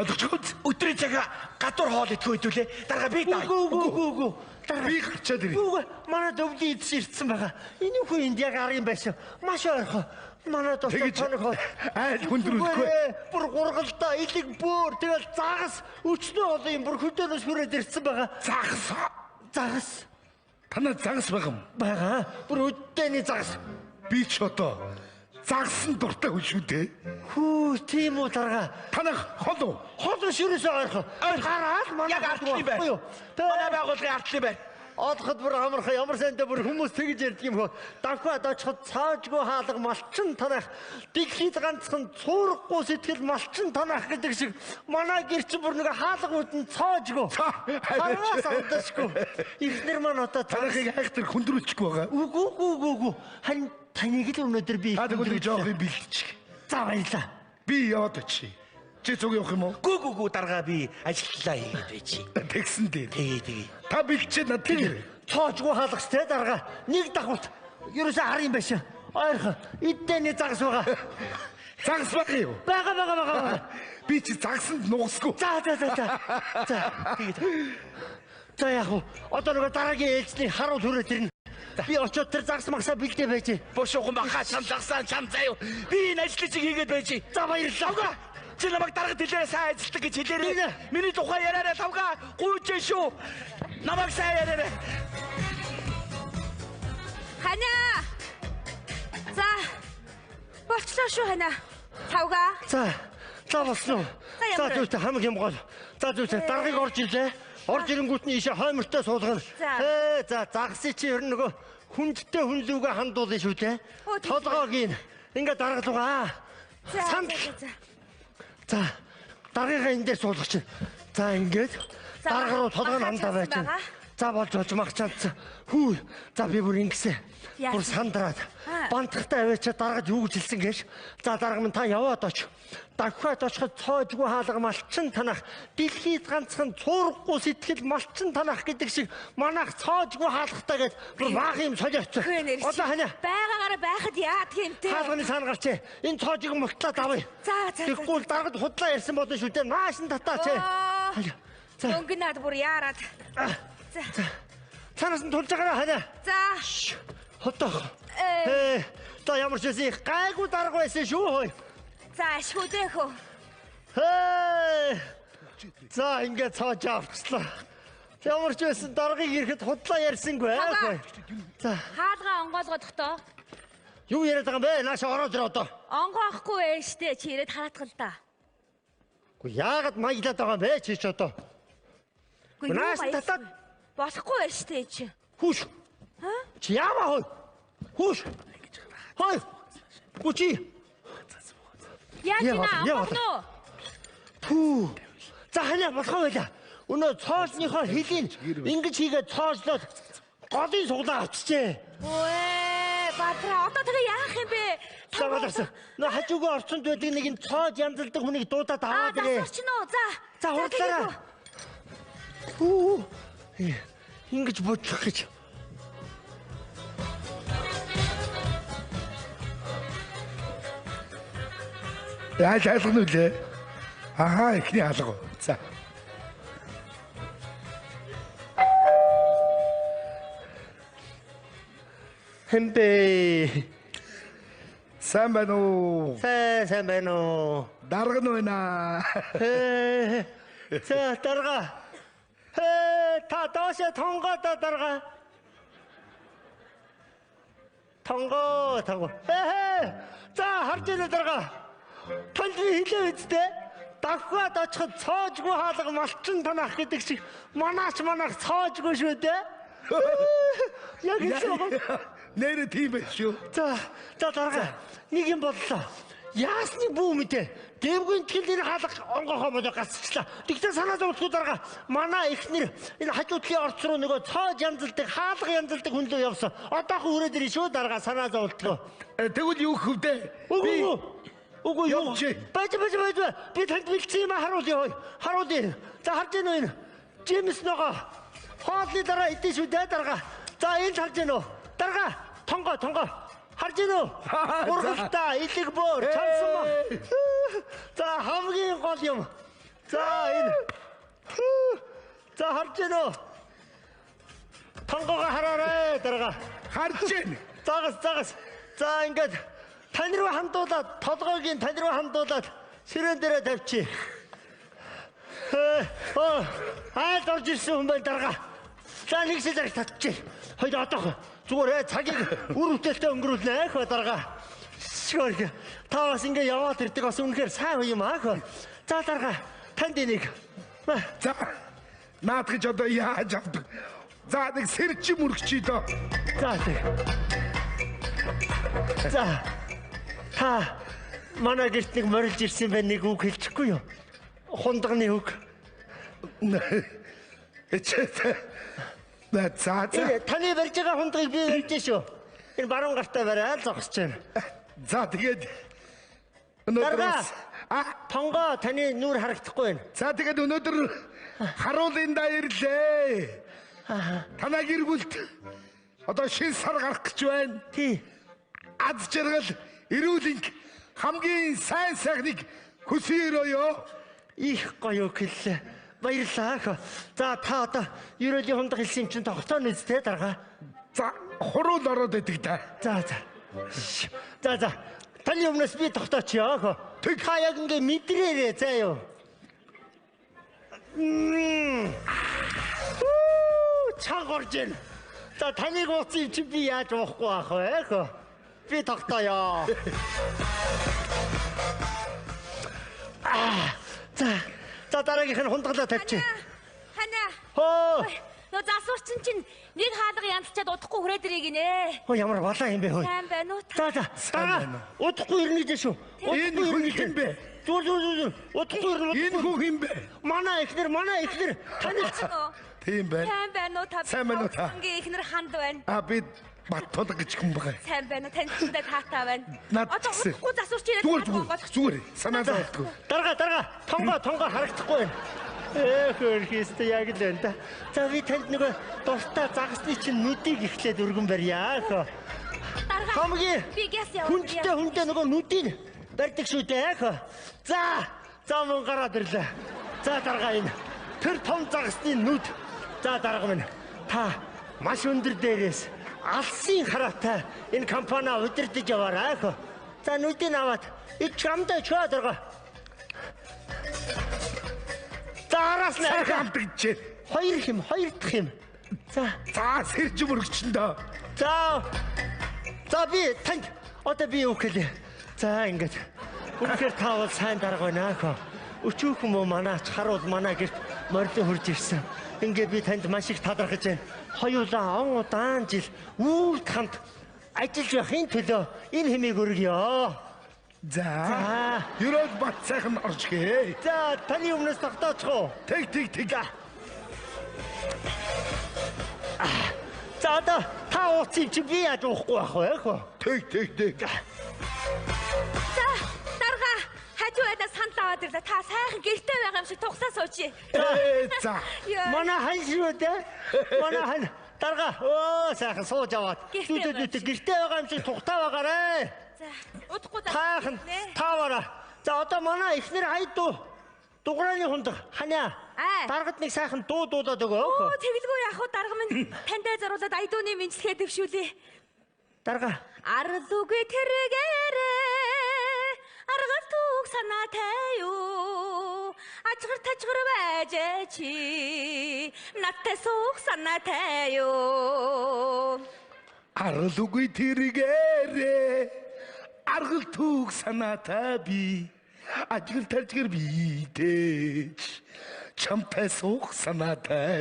Одогчгүй. Өдрийн цагаа гадуур хоол идэхгүй хэдүүлээ. Дарга би даа. Үгүй. Би гарчаад ирээ. Үгүй манай өвлийн идс ирсэн байгаа. Энэ хүн энд яг арын байсан. Маш ойрхон. Манай доктор Тэгэж тоног хол. айл хүндрүүлэхгүй. Бүр гургалдаа илэг бүр тэгэл загас өчнөө олон юм бүр хөдөөнөөс хүрээд ирсэн байгаа. Загас Танаа загас байгаа юм. байгаа. Бүр өдөөний загас. Би ч одоо загсан дуртай хүн шүү дээ. Хүү тийм үү дарга. Танах хол уу? Хол ширээсээ ойрхон. Гараад манай Яг артлын байр. Манай байгууллагын артлын байр. Одоход бүр амархан ямар сайнтай бүр хүмүүс тэгж ярьдаг юм хөө. Давхад очиход цаажгүй хаалга малчин танах. Дэлхийд ганцхан цуурахгүй сэтгэл малчин танах гэдэг шиг манай гэр чинь бүр нэг хаалга үүдэн цаажгүй. Хараас амташгүй. Ихнэр маань одоо Танахыг хайхтар хүндрүүлчихгүй байгаа. үгүй. Харин таныг л өнөөдөр би Та тэгвэл жоохын бэлдчих. за баярлаа. Би яваад очие. Чи цуг явах юм уу? Гүү дарга би ажиллалаа хийгээд байчи. Тэгсэн дээр. Тэгээ. Та бэлчээ над тэгэр. Цаажгүй хаалгач те дарга. Нэг давхалт. Ерөөсөө арын байсан. Ойрхон. Иддэний загас байгаа. Загас баг юу? Бага. Би чи загсанд нугасгүй. За яг уу. Одоо нөгөө дараагийн ээлжний харуул хүрээд ирнэ. Би очиод тэр загас магсаа бэлдээ байж. Бошоохон баха чам загсаа чам заяа. Би энэ ажлыг хийгээд байчи. За баярлалаа. Чи намайг дарга дэлгэрээ сайн ажилтдаг гэж хэлээрэй. Миний тухай яриараа тавга гүйж шүү. Намайг сайн яриараа. Хана. За. Болчлоо шүү хана. Тавга. За босноо. За зүйтэй хамаг юм гол. За зүйтэй даргыг орж ирлээ. Орж ирэнгүүт нь ийшээ хоймортой суулгана. За загсыг чи ер нь нөгөө хүндтэй хүнлүүгээ хандуулна шүү дээ. Толгоогийн ингээ даргалуугаа. За даргыгаа энэ дээр суулгах чинь. За ингээд дарга руу толгой нь хандаа байж байна. За болж мах чадсан. Хүү. За би бүр ингэсэн. Бүр сандраад. Бантахтай аваачаа даргад юу гэж хэлсэн гэж. За дарга минь та яваад оч. Давхад очиход цоожгүй хаалга малчин танах. Дэлхийд ганцхан цуурахгүй сэтгэл малчин танах гэдэг шиг манайх цоожгүй хаалгатай гэж бүр баах юм солиоч. Одоо хана. Байгаагаараа байхад яадг юм те. Хаалганы сан гарчээ. Энэ цоожиг мултлаад авъя. За. Тэгвэл даргад худлаа ярьсан бодно шүү дээ. Нааш нь татаач. Өнгөнад бүр яарад. За. Цанаас нь тулж байгаа хана. За. Хотоо. Та ямар ч үгүй гайгүй дарга байсан шүү хөөе. За ашгүйдээ хөө. За ингээд цааж авчихлаа. Ямар ч байсан даргыг ирэхэд худлаа ярьсангүй аа. За. Хаалгаа онгоолгодохдоо. Юу яриад байгаа юм бэ? Нааша ороод ир одоо. Онгоохгүй ээ штэ чи ирээд хараатгал та. Гэхдээ яагаад маяглаад байгаа юм бэ чи ч одоо? Нааша татаад болохгүй ээ штэ чи. Хүүш. Чи яамаа хөөе. Хүүш. Хөөе. Гүчи. Яаж наа? Пүү. За ханиа болохоо байла. Өнөө цоолныхоо хэлийг ингэж хийгээд цооллоод голын суглаа авчижээ. Өө бадраа одоо тэгээ яах юм бэ? Тавалсан. Нөө хажуугаа орчонд байдаг нэг нь цоож янзалдаг хүнийг дуудаад аваад ирээ. За хурдлаараа. Пүү. Ингэж бодлох гэж. Яаж айлгана үлээ? Ахаа, ихний алга. За. Хэмбэ. Сайн байна уу? Сайн байна уу? Дарга нь байна. За дарга. Та доошо тонгоо дарга. Тонгоо. За харж ирээ дарга. Таны хэлээ үсттэй. Давхад очиход цоожгүй хаалга малчин танах гэдэг шиг манаач цоожгүй шүү дээ. Яг хэлсэн. Нэрэ тийм байх шүү. За дарга. Нэг юм бодлоо. Яасны бүү мэдээ. Дэвгүй тэлэр хаалга онгохоо бодо гацчлаа. Тэгтээ санаа зовтгоо дараа манай эхнэр энэ хажуудлын орц руу нөгөө цоож янзалдаг, хаалга янзалдаг хүн лөө явсан. Одоохон үрээд ирэх шүү дараа санаа зовтгоо. Тэгвэл юу хөвдөө? Үгүй юу. Байж. Би танд бэлдсэн юм харуулъя. Харуулъя. За харж гэнэ энэ. Джеймс нөгөө хоолны дараа идэв шүү дээ дараа. За энэ харж гэнэ үү? Дараа тонгоо. Харж гэнэ үү? Ургалта, илэг боор, чамсмаа. За хамгийн гол юм. За энэ. За харж гэнэ үү? Тонгоогоо хараарай дараа. Харж гэнэ. Загас. За ингээд тань руу хандуулаад, толгойг тань руу хандуулаад ширээн дээрээ тавьчих. Айл орж ирсэн хүн байна дараа. За нэг шилэг татчих. Хоёул одоох зүгээр цагийг үр бүтээлтэй өнгөрүүлнэ хөө дараа. Шүүрэг. Та бас ингэ яваад ирдэг бас үнэхээр сайн юм аа хөө. За дараа танд энийг. За наадах одоо яаж авдаг? За нэг сэрч мөрөгчий дөө. За. Та манай гэрт нэг морилж ирсэн байх нэг үг хэлчихгүй юу? Хундагны үг. За. Таны барьж байгаа хундагыг би барьж шүү. Энэ баруун гартаа бариад зогсож байна. За тэгээд өнөөдрөөс тонгоо таны нүур харагдахгүй байна. За тэгээд өнөөдөр харуулын даярлээ. Танаа гэр бүлд одоо шинэ сар гарах гэж байна. Тий. Аз жаргал эрүүлэнг хамгийн сайн сайхныг хүсээрөөё. Их гоё хэллээ. Баярлалаа. За та одоо ерөөлийн хундах хэлсэн юм чинь тогтоо нэзтэй дараа. За хуруу ороод идэг та. За. Таны өмнөөс би тогтоочихё. Та яг ингэ мэдрээрээ заа юу. Чанга орж ийн. За таныг ууцсан юм чи би яаж уухгүй байх вэ? Би тогтооё. За дараагийнх нь хундаглаа тавьчих. Хана. Нөө засварчин чинь нэг хаалга янзлчаад удахгүй хүрээд ирээ гинэ. Ямар балаа юм бэ хөөе. Сайн байна уу? За. Удахгүй ирнэ дээ шүү. Энэ хүн юм бэ? Зүр. Удахгүй ирнэ. Энэ хүн юм бэ? Манай эхнэр. Таны тийм байна. Сайн байна уу та? Сайн байна уу та? Ингээ эхнэр ханд байна. Би Баттол гэж хүн байгаа. Сайн байна уу? Таньтай таатай байна. Одоо удахгүй засварч ирээд зүгээр. Санаа зовтгүй. Дараа. Тонгоо харагдахгүй байна. Хөрхист яг л энэ. За би танд нөгөө дуртай загасны чинь нүдийг ихлээд өргөн барьяа. Хамгийн хүндээ нөгөө нүдийг барьдаг шүү дээ. За мөн гараад ирлээ. За дараа энэ тэр том загасны нүд. За дараа минь та маш өндөр дээрээс алсын хараатай энэ компани удирдах яваарай. За нүдийг аваад ичамдаа чаа дараа. Араас нь хамтгичээ. Хоёр дахь юм. За сэрж мөрөгчөн дөө. За би танд одоо би юу хэлээ. За ингэж. Үнэхээр та бол сайн дарга байна аа. Өчүүхэн мө манаач харуул манай гэрт морилон хурж ирсэн. Ингээд би танд маш их талархаж байна. Хоёулаа он удаан жил үүлд хамт ажиллаж байхын төлөө энэ хэмээг өргөё. За. Ерөөд бат сайхан орж гээ. За таны өмнөөс тогтоочихоо. Тэг. За та ууцсан чи би яаж уухгүй байх вэ? Тэг. За дарга хажуудаас санал аваад ирлээ. Та сайхан гэртээ байгаа юм шиг тугсаа суучи. За. Манай хан шүү дээ. Манай хан. Дарга. Сайхан сууж аваад. Дүүтээ гэртээ байгаа юм шиг тухтаа байгаарэ. За удахгүй таваараа. За одоо манай эхнэр хайдуу дуграаны хундаг ханиа. Даргад нэг сайхан дуудаад өгөө. Тэгэлгүй яах вэ дарга минь тантай зориулаад айдууны мэдлэгээ дэвшүүлээ. Дарга. Арлугүй тэргээрээ аргал түг санаатай юу. Ачгар тачгар байж чи наттай суух санаатай юу. Арлугүй тэргээрээ аргал түг санаатай би ажгал таржгэр бийдэж чамтай суух санаатай.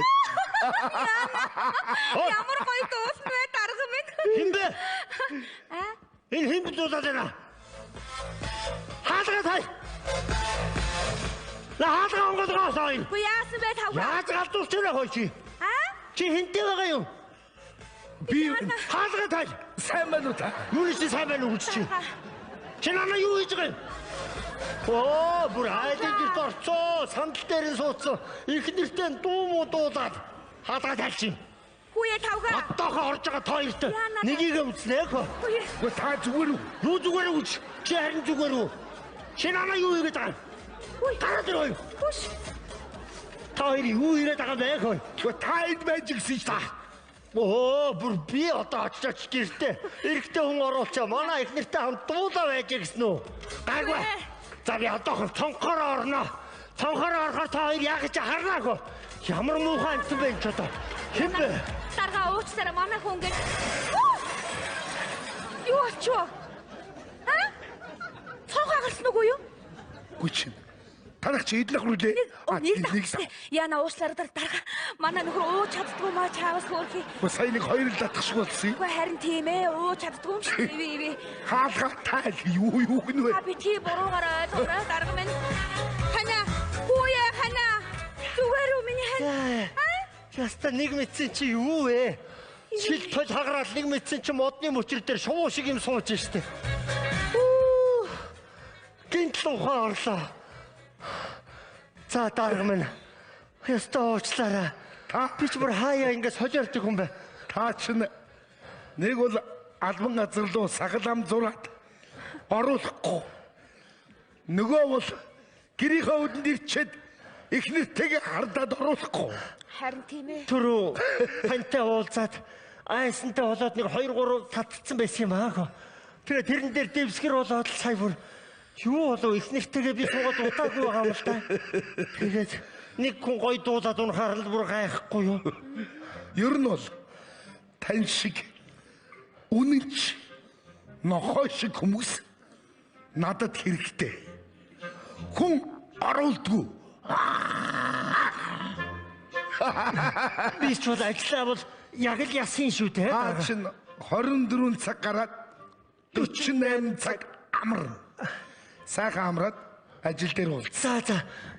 Ямар гоё дуусан бэ дарга минь. Хин бэ? Энэ хин дуулаад байна. Хаалгаа тай. На хаалгаа онгоолгоосоо. Үгүй яасан бэ тавга? Яаж галдуулж байна хой чи? Чи хинтээ байгаа юу? Би хаалгаа тай. сайн байна уу та? Юу ч сайн байна уу чи? Чи намайг юу хийж байгаа юм? Оо, бүр айдэгт орцоо, сандал дээр нь суудсан. Их нэртэй дуу муу дуулаад хаалгаа тайлчих юм. Хүүе тавга. Одоохоо орж байгаа тоёрт нэгийг өмснээ хөө. Гү та зүгээр үү? Юу зүгээр үү? Чи харин зүгээр үү? Чи намайг юу хийгээд байгаа юм? Гараад ирөө. Хүш. Та хоёр юу хийгээд байгаа бэ хөө? Гү та энд байж гисэн та. Оо, бүр би одоо очиж гэртээ эрэгтэй хүн оруулчаа. Манай их нэртэй хамт дуулаа байж гисэн үү? Гайгүй. За би одоохоо цонхоор орно. Цонхоор орохоор та хоёр яг ч харнаа хөө. Ямар муухай амтсан бэ ч одоо. Хэн бэ? Дарга уучлаарай манай хүн гэж. Юу болчихоо? Цонхоо гарсан уу юу? Гү чи. Танах чи эдлэх рүүлээ. Яна уучлаарай дарга. Манай нөхөр ууч чаддгүй маа чаавас хөөрхий. Гү сая нэг хоёр л татах шиг болсон юм. Үгүй харин тийм ээ ууч чаддгүй юм шиг ивэ. Хаалгаа тай юу гэнэ вэ? Би тий буруугаар ойлгоорой дарга минь. Хана. Хүүе хана. Зүгээр үү миний хана? Яста нэг мэдсэн чи юу вэ? Шил тол хагараад нэг мэдсэн чи модны мөчр дээр шувуу шиг юм сууж штэ. Гинтлэн хорлоо. За дарга минь. Яста уучлаарай. Би ч бүр хаяа ингэ солиордог юм бэ. Та чинь нэг бол албан газар руу сагалам зураад оруулахгүй. Нөгөө бол гэрийнхээ өдөнд ирчээд их нэртэйг хардаад оруулахгүй. Харин тийм ээ. Түрүү тантай уулзаад айсантай болоод нэг 2-3 татцсан байсан юм аа. Тэгээ тэрэн дээр дэвсгэр болоод сая бүр юу болов их нэртэйгээ би суугаад удаагүй байгаа юм л да. Тэгээд нэг хүн гоё дуулаад унахаар л бүр гайхгүй юу. Ер нь бол тань шиг үнэнч нохой шиг хүмүүс надад хэрэгтэй. Хүн оруулдгүй. Би ч бол ажиллаа бол яг л ясын шүү дээ. Та чинь 24 цаг гараад 48 цаг амар. Сайхан амраад ажил дээр бол. За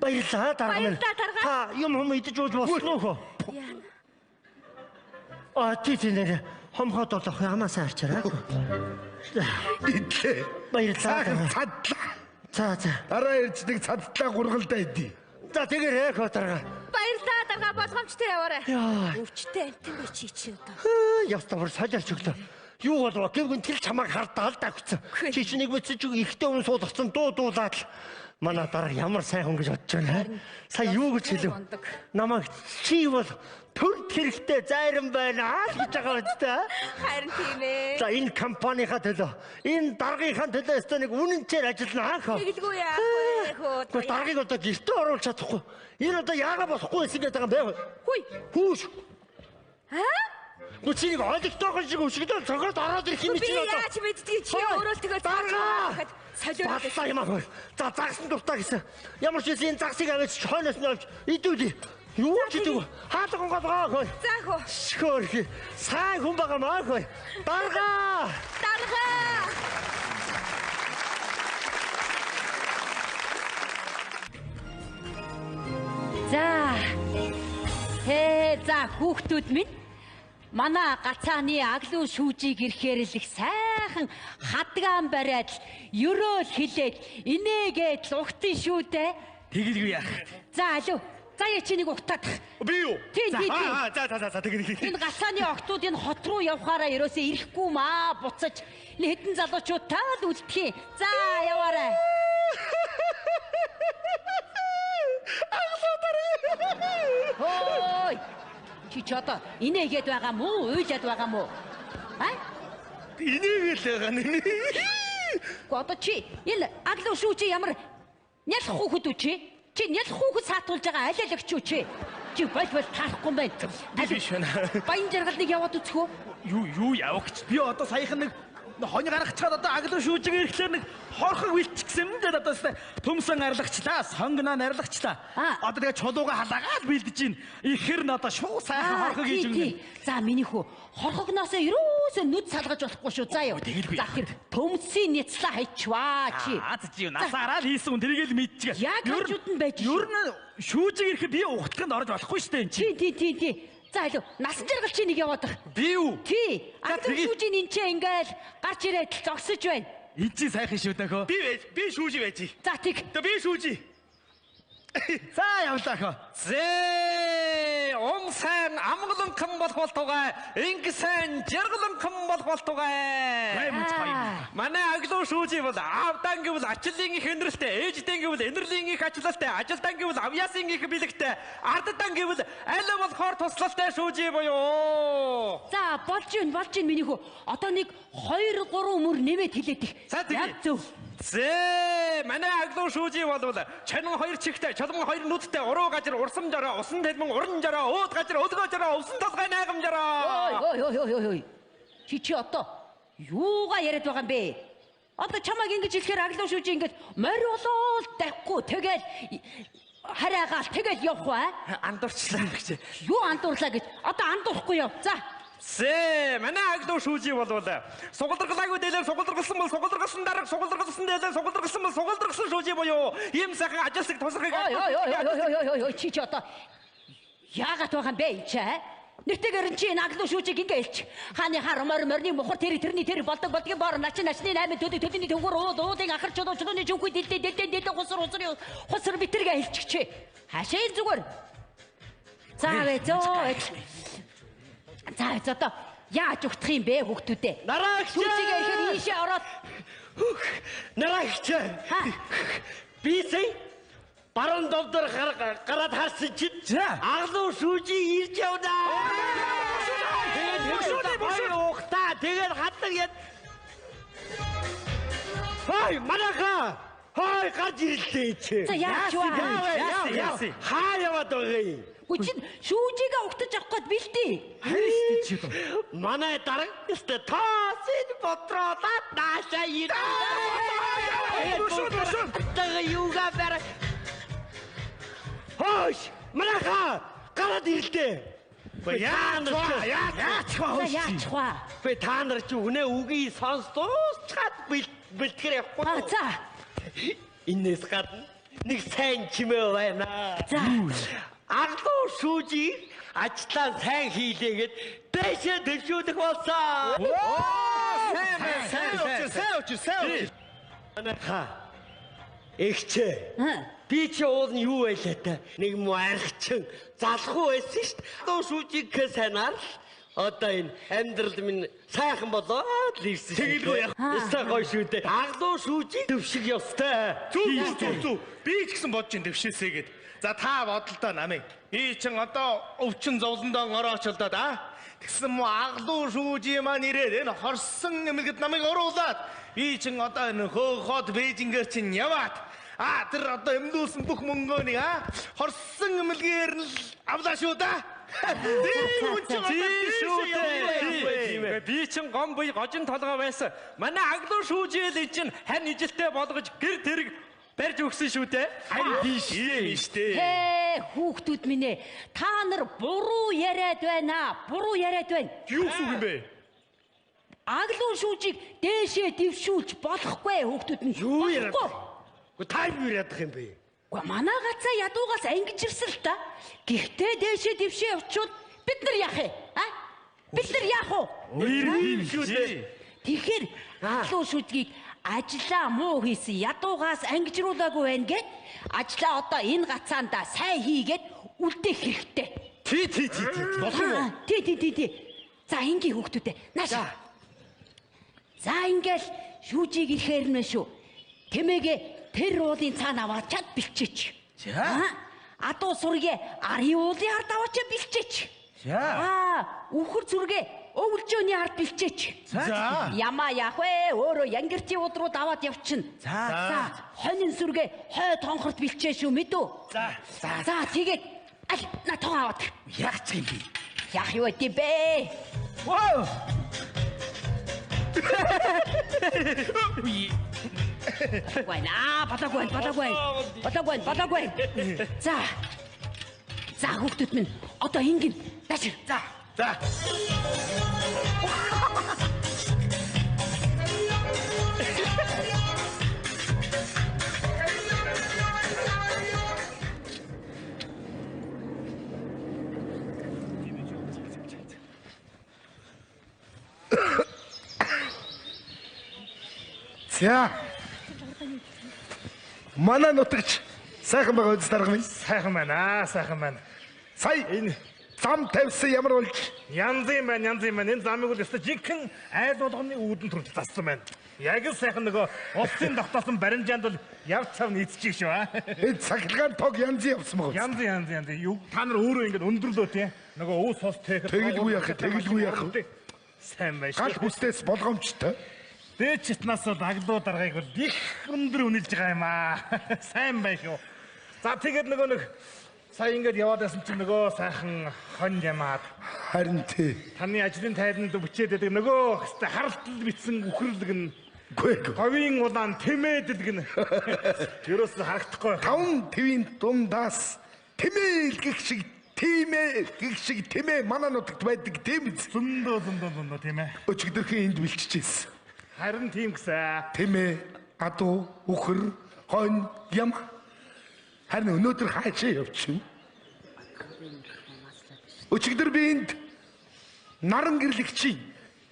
баярлалаа дарга минь. Та юм идэж ууж болсон уу хөө? Тийм нэр хомхот болох ямаасаа харчаарай. Идлээ. Баярлалаа. Цадлаа. За. Дараа ирж нэг цадтлаа гургалдаа идэе. За тэгээрэй дарга. Баярлалаа дарга болгоомжтой яваарай. Өвчтэй амтэн бэ чи одоо. Яста бүр солиорч өглөө. Юу болов гэвгэн тэл чамайг хардаа л дагцсан. Чи чинь нэг мэт чиг ихтэй өмнө суулгацсан дуулаад л манай дараа ямар сайн хүн гэж бодож байна. Сая юу гэж хэлв? Намайг чи бол төрд хэрэгтэй зайран байна гэж байгаа үстэй. Харин тийм ээ. За энэ компанийнхаа төлөө, энэ даргийнхаа төлөө өстой нэг үнэнчээр ажиллана хаа. Тэгэлгүй яах вэ хөө. Даргыг одоо гэртээ оруулж чадахгүй. Энэ одоо яагаад болохгүй байсан гэдэг юм бэ? Хүй. Хүүш. Гүчиг ойлгохтой шиг өшгдөө цогоод ороод ирэх юм чи одоо. Би яаж мэддгийг чи өөрөө л тэгээд даргаад солиороо юм аа. За загсан дуртай гэсэн. Ямар ч юм загсыг аваач хойноос нь олж идүүлээ. Юу ч гэдэг вэ? Хаалга гонгоо хөө. За хөө. Шхөрхи. Сайн хүн байгаа маа хөө. Дарга. За хүүхдүүд минь манай гацааны аглуу шүүжийг ирэхээр л их сайхан хадгаан бариад ерөөл хилээд инээгээд лугтын шүү дээ. Тэгэлгүй яах. За алуу. За яа чи нэг утаадах. Би юу? Тийм. За тэгнэ. Энэ гацааны охтууд энэ хот руу явхаараа ерөөсөө ирэхгүй маа буцаж хэдэн залуучууд таад үлдэх. За яваарай. Хөөй. Чи ч одоо инээгээд байгаа мó, уйлаад байгаа мó? Инээгээл байгаа нэ. Одоо чи энэ аглуу шүүжи ямар нялх хүүхэд үү чи? Чи нялх хүүхэд саатуулж байгаа аль алагч үү чи? Чи бол таарахгүй юм байна. Биш байна. Баян жаргалыг яваад үзэх үү? Юу явах гэж? Би одоо саяхан нэг Хоны гаргацгаад одоо аглуу шүүжиг ирэхлээр нэг хорхог бэлтчихсэн юм дээ одоо төмсөн арлагчлаа, сонгоноо арлагчлаа. Одоо тэгээ чулууга халаагаад бэлдэж гин. Ихэр нь одоо шуу сайхан хорхог хийж өгнө. За миний хүү хорхогноосоо ерөөсөө нүд салгаж болохгүй шүү. За яа. За тэр төмсийн няцлаа хайчваа чи. Чи насаараа л хийсэн хүн тэрийг л мэдчихэ. Яг хажууд нь байж. Ер нь шүүжиг ирэхэд би ухтлаханд орж болохгүй шүү дээ чи. Тий. За илүү нас жаргал чи нэг яваад баг. Би юу? Тий. Аглуу шүүжийн энэ ч ингээл гарч ирээд зогсож байна. Энд чи сайхан шүү дөхөө. Би шүүжи байж. За тэг. Би шүүжи. За явлаа. Зээ сайн амгаланхан болох болтугай. Инг сайн жаргаланхан болох болтугай. Манай аглуу шүүжи бол аавдан гэвэл ачлалын их өнөрлөлтэй, ээждэн гэвэл энерлийн их ачлалтай, ажилдан гэвэл авьяасын их бэлэгтэй, арддан гэвэл аль болохоор туслалтай шүүжи буюу. За болж байна миний хүү. Одоо нэг 2 3 мөр нэмээд хэлээд их. Яг зөв. Зээ манай аглуу шүүжи бол чанан 2 чихтэй, чулман 2 нүдтэй, уруу газар урсам жараа, усан дэлмэн уран жараа, ууд газар өдгөө жараа, усан толгой найгам жараа. Ой. Чи одоо юугаа яриад байгаа юм бэ? Одоо чамайг ингэж хэлэхээр аглуу шүүжи ингэж мориолол давхгүй тэгэл хараагаал тэгэл явах бай. Андуурчлаа гэж. Юу андуурлаа гэж? Одоо андуурахгүй яв. За. Зээ манай аглуу шүүжи бол сугалдаргалаагүй дээлээ сугалдаргалсан бол сугалдаргалсан дараа сугалдаргалсан дээлээ сугалдаргалсан бол сугалдаргалсан шүүжи буюу ийм сайхан ажилсаг тусахыг. Ой чи одоо яагаад байгаа юм бэ чи? Нэртэйгэр чи аглуу шүүжиг ингэ хэлчих. Хааны хар морны мухар тэрний болдгийн бор начны 8 төдний төнгөр уудын ахар чулууны жинхүү дэлдээ хусар битэргээ хэлчих чи. Хашийн зүгээр. За одоо яаж өгдөх юм бэ хүүхдүүдээ? Нараагч шүүжигээ ихээр ийшээ ороод нараагч. Би сая баруун довдор гараад харсан чинь аглуу шүүжи ирж явна. Тэгээд хатдаг яд. Хай манаха. Хай гарч ирлээ чи. За яах вэ? Хаа яваад байгаа юм? Үчин шүүжигээ өгтөж авах гээд бэлдээ. Хайрсти чи. Манай дарагчтай таасын ботролаад наашаа ирээ. Тага юугаа бэр. Хөөш, манаха гараад ирлээ. Яач вэ? Бэ та нар ч өгнө үгийг сонсдоосчаад бэлтгэр явахгүй. За. Инээс гадна нэг сайн чимээ байна. За. Аглуу шүүжи ажлаа сайн хийлээгээд дэшээ дэвшүүлэх болсон. Сайн. Анаха. Эхчээ. Би чи уул нь юу байлаа та? Нэг муу аргачин залхуу байсан шүү дээ. Аглуу шүүжиг санаар одоо энэ амьдрал минь сайхан болоод л ирсэн. Тэгэлгүй яах. Өстой гоё шүү дээ. Аглуу шүүжиг дэвших ёстой. Зүг. Би ч гэсэн бодож ин дэвшээсэй гэд. За та бодолтой намайг. Би чин одоо өвчин зовлондоо ороочолдоод тэгсэн мө аглуу шүүжи маань ирээд энэ хорсон эмгэлд намайг оруулаад би чин одоо энэ хөөхөд Бээжингээр чин яваад тэр одоо эмдүүлсэн бүх мөнгөнийг хорсон эмгэлгээр нь авлаа шүү да. Би чин гом буй гожин толгой байсан. Манай аглуу шүүжил чин хань ижилтэй болгож гэр тэрэг барьж өгсөн шүү дээ. Харин биш дээ. Хүүхдүүд минь ээ, та нар буруу яриад байна. Юу гэсэн юм бэ? Аглуу шүүжиг дээшээ дэвшүүлж болохгүй хүүхдүүд минь. Юу яриад? Та юу яриад юм бэ? Манай гацаа ядуугаас ангиж ирсэн л та. Гэхдээ дээшээ дэвшээ явуучвал бид нар яах вэ? Бид нар яах вэ? Тэгэхээр аглуу шүүжгийг ажлаа муу хийсэн ядуугаас ангижруулаагүй байна гэд ажлаа одоо энэ гацаанда сайн хийгээд үлдээх хэрэгтэй. Тий. Болох юм. Тий. За ингийн хүүхдүүдээ нааша. За ингээл шүүжийг ирэхээр нэ шүү. Тэмээгээ тэр уулын цаана аваад чад бэлчээч. За. Адуу сургээ арын уулын ард аваад чад бэлчээч. За. Үхэр зүргээ өвлжөөний ард бэлчээч. За. Ямаа яах вэ? Өөрөө янгиртийн удрууд аваад явчихна. За. Хонин сүргээ хой тонхорт бэлчээ шүү мэдүү. За тэгээд аль на тоо аваад. Яах ч юм бэ? Яах юу вэ бэ? Вау! Балаагүй. За хүүхдүүд минь одоо ингэн даашир. За. За. Манай нутагч сайхан байгаа үз дарга минь. Сайхан байна. Сая энэ зам тавьсан ямар болж? Янз юм байна. Энэ замыг бол өстой жинхэнэ айл болгоны үүдэн төрж зассан байна. Яг л сайхан нөгөө улсын тогтоосон баримжаанд бол явц цав нийцчих шүү. Энэ цахилгаан тог янз явсан мөн. Янз. Юу та нар өөрөө ингэж өндөрлөө тий. Нөгөө ус хос тэгэхэд тэгэлгүй яах. Сайн байна Гал шүү. хүстээс болгоомжтой. Дээчтнаас бол аглуу даргаыг бол их өндөр үнэлж байгаа юм аа. Сайн байна шүү. За тэгээд нөгөө нэг сая ингэж яваад байсан чинь нөгөө сайхан хон ямаад Харин тий. таны ажлын тайранд бичээд байдаг нөгөө хэвээр харалтал бичсэн үхрлэг нь Гүй. говийн улаан тэмээдэлг нь ерөөсөө харагдахгүй. Таван твийн дундаас тэмээл гих шиг тэмээ манай нутагт байдаг тийм биз? Зөндөө тийм ээ. Өчигдөрхийн энд бэлчижсэн. Харин тийм гэсэн. Тэмээ, адуу, үхэр, хонь, ям. Харин өнөөдөр хаашаа явчихв? Өчигдөр би энд наран гэрлэгчийн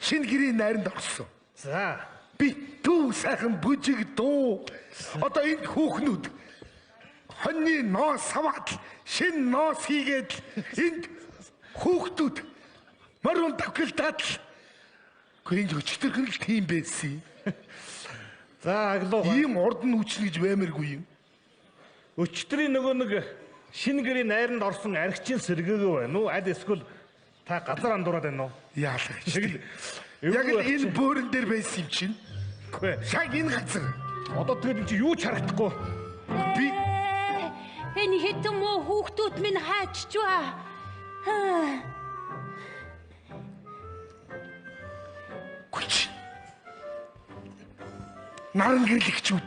шинэ гэрийн найранд орсон. За. Би дүү сайхан бүжиг дуу. Одоо энд хүүхнүүд хоньны ноос аваад шинэ ноос хийгээд энд хүүхдүүд марун давхилтаад л гэнж өчтөрхөн л тийм байсан. За аглуу. Ийм урд нь үчнэ гэж баймаргүй юм. Өчтөрийн нөгөө нэг шинэ гэрийн найранд орсон архичин сэргээгөө байна уу? Аль эсвэл та газар андуураад байна уу? Яалаа. Яг л энэ бөөрөн дээр байсан юм чинь. Үгүй. Яг энэ газар. Одоо тэгээд энэ чи юу ч харагдахгүй. Би Энэ хэдэн муу хүүхдүүд минь хааччваа. Гүч. Наран гэрлэгчүүд.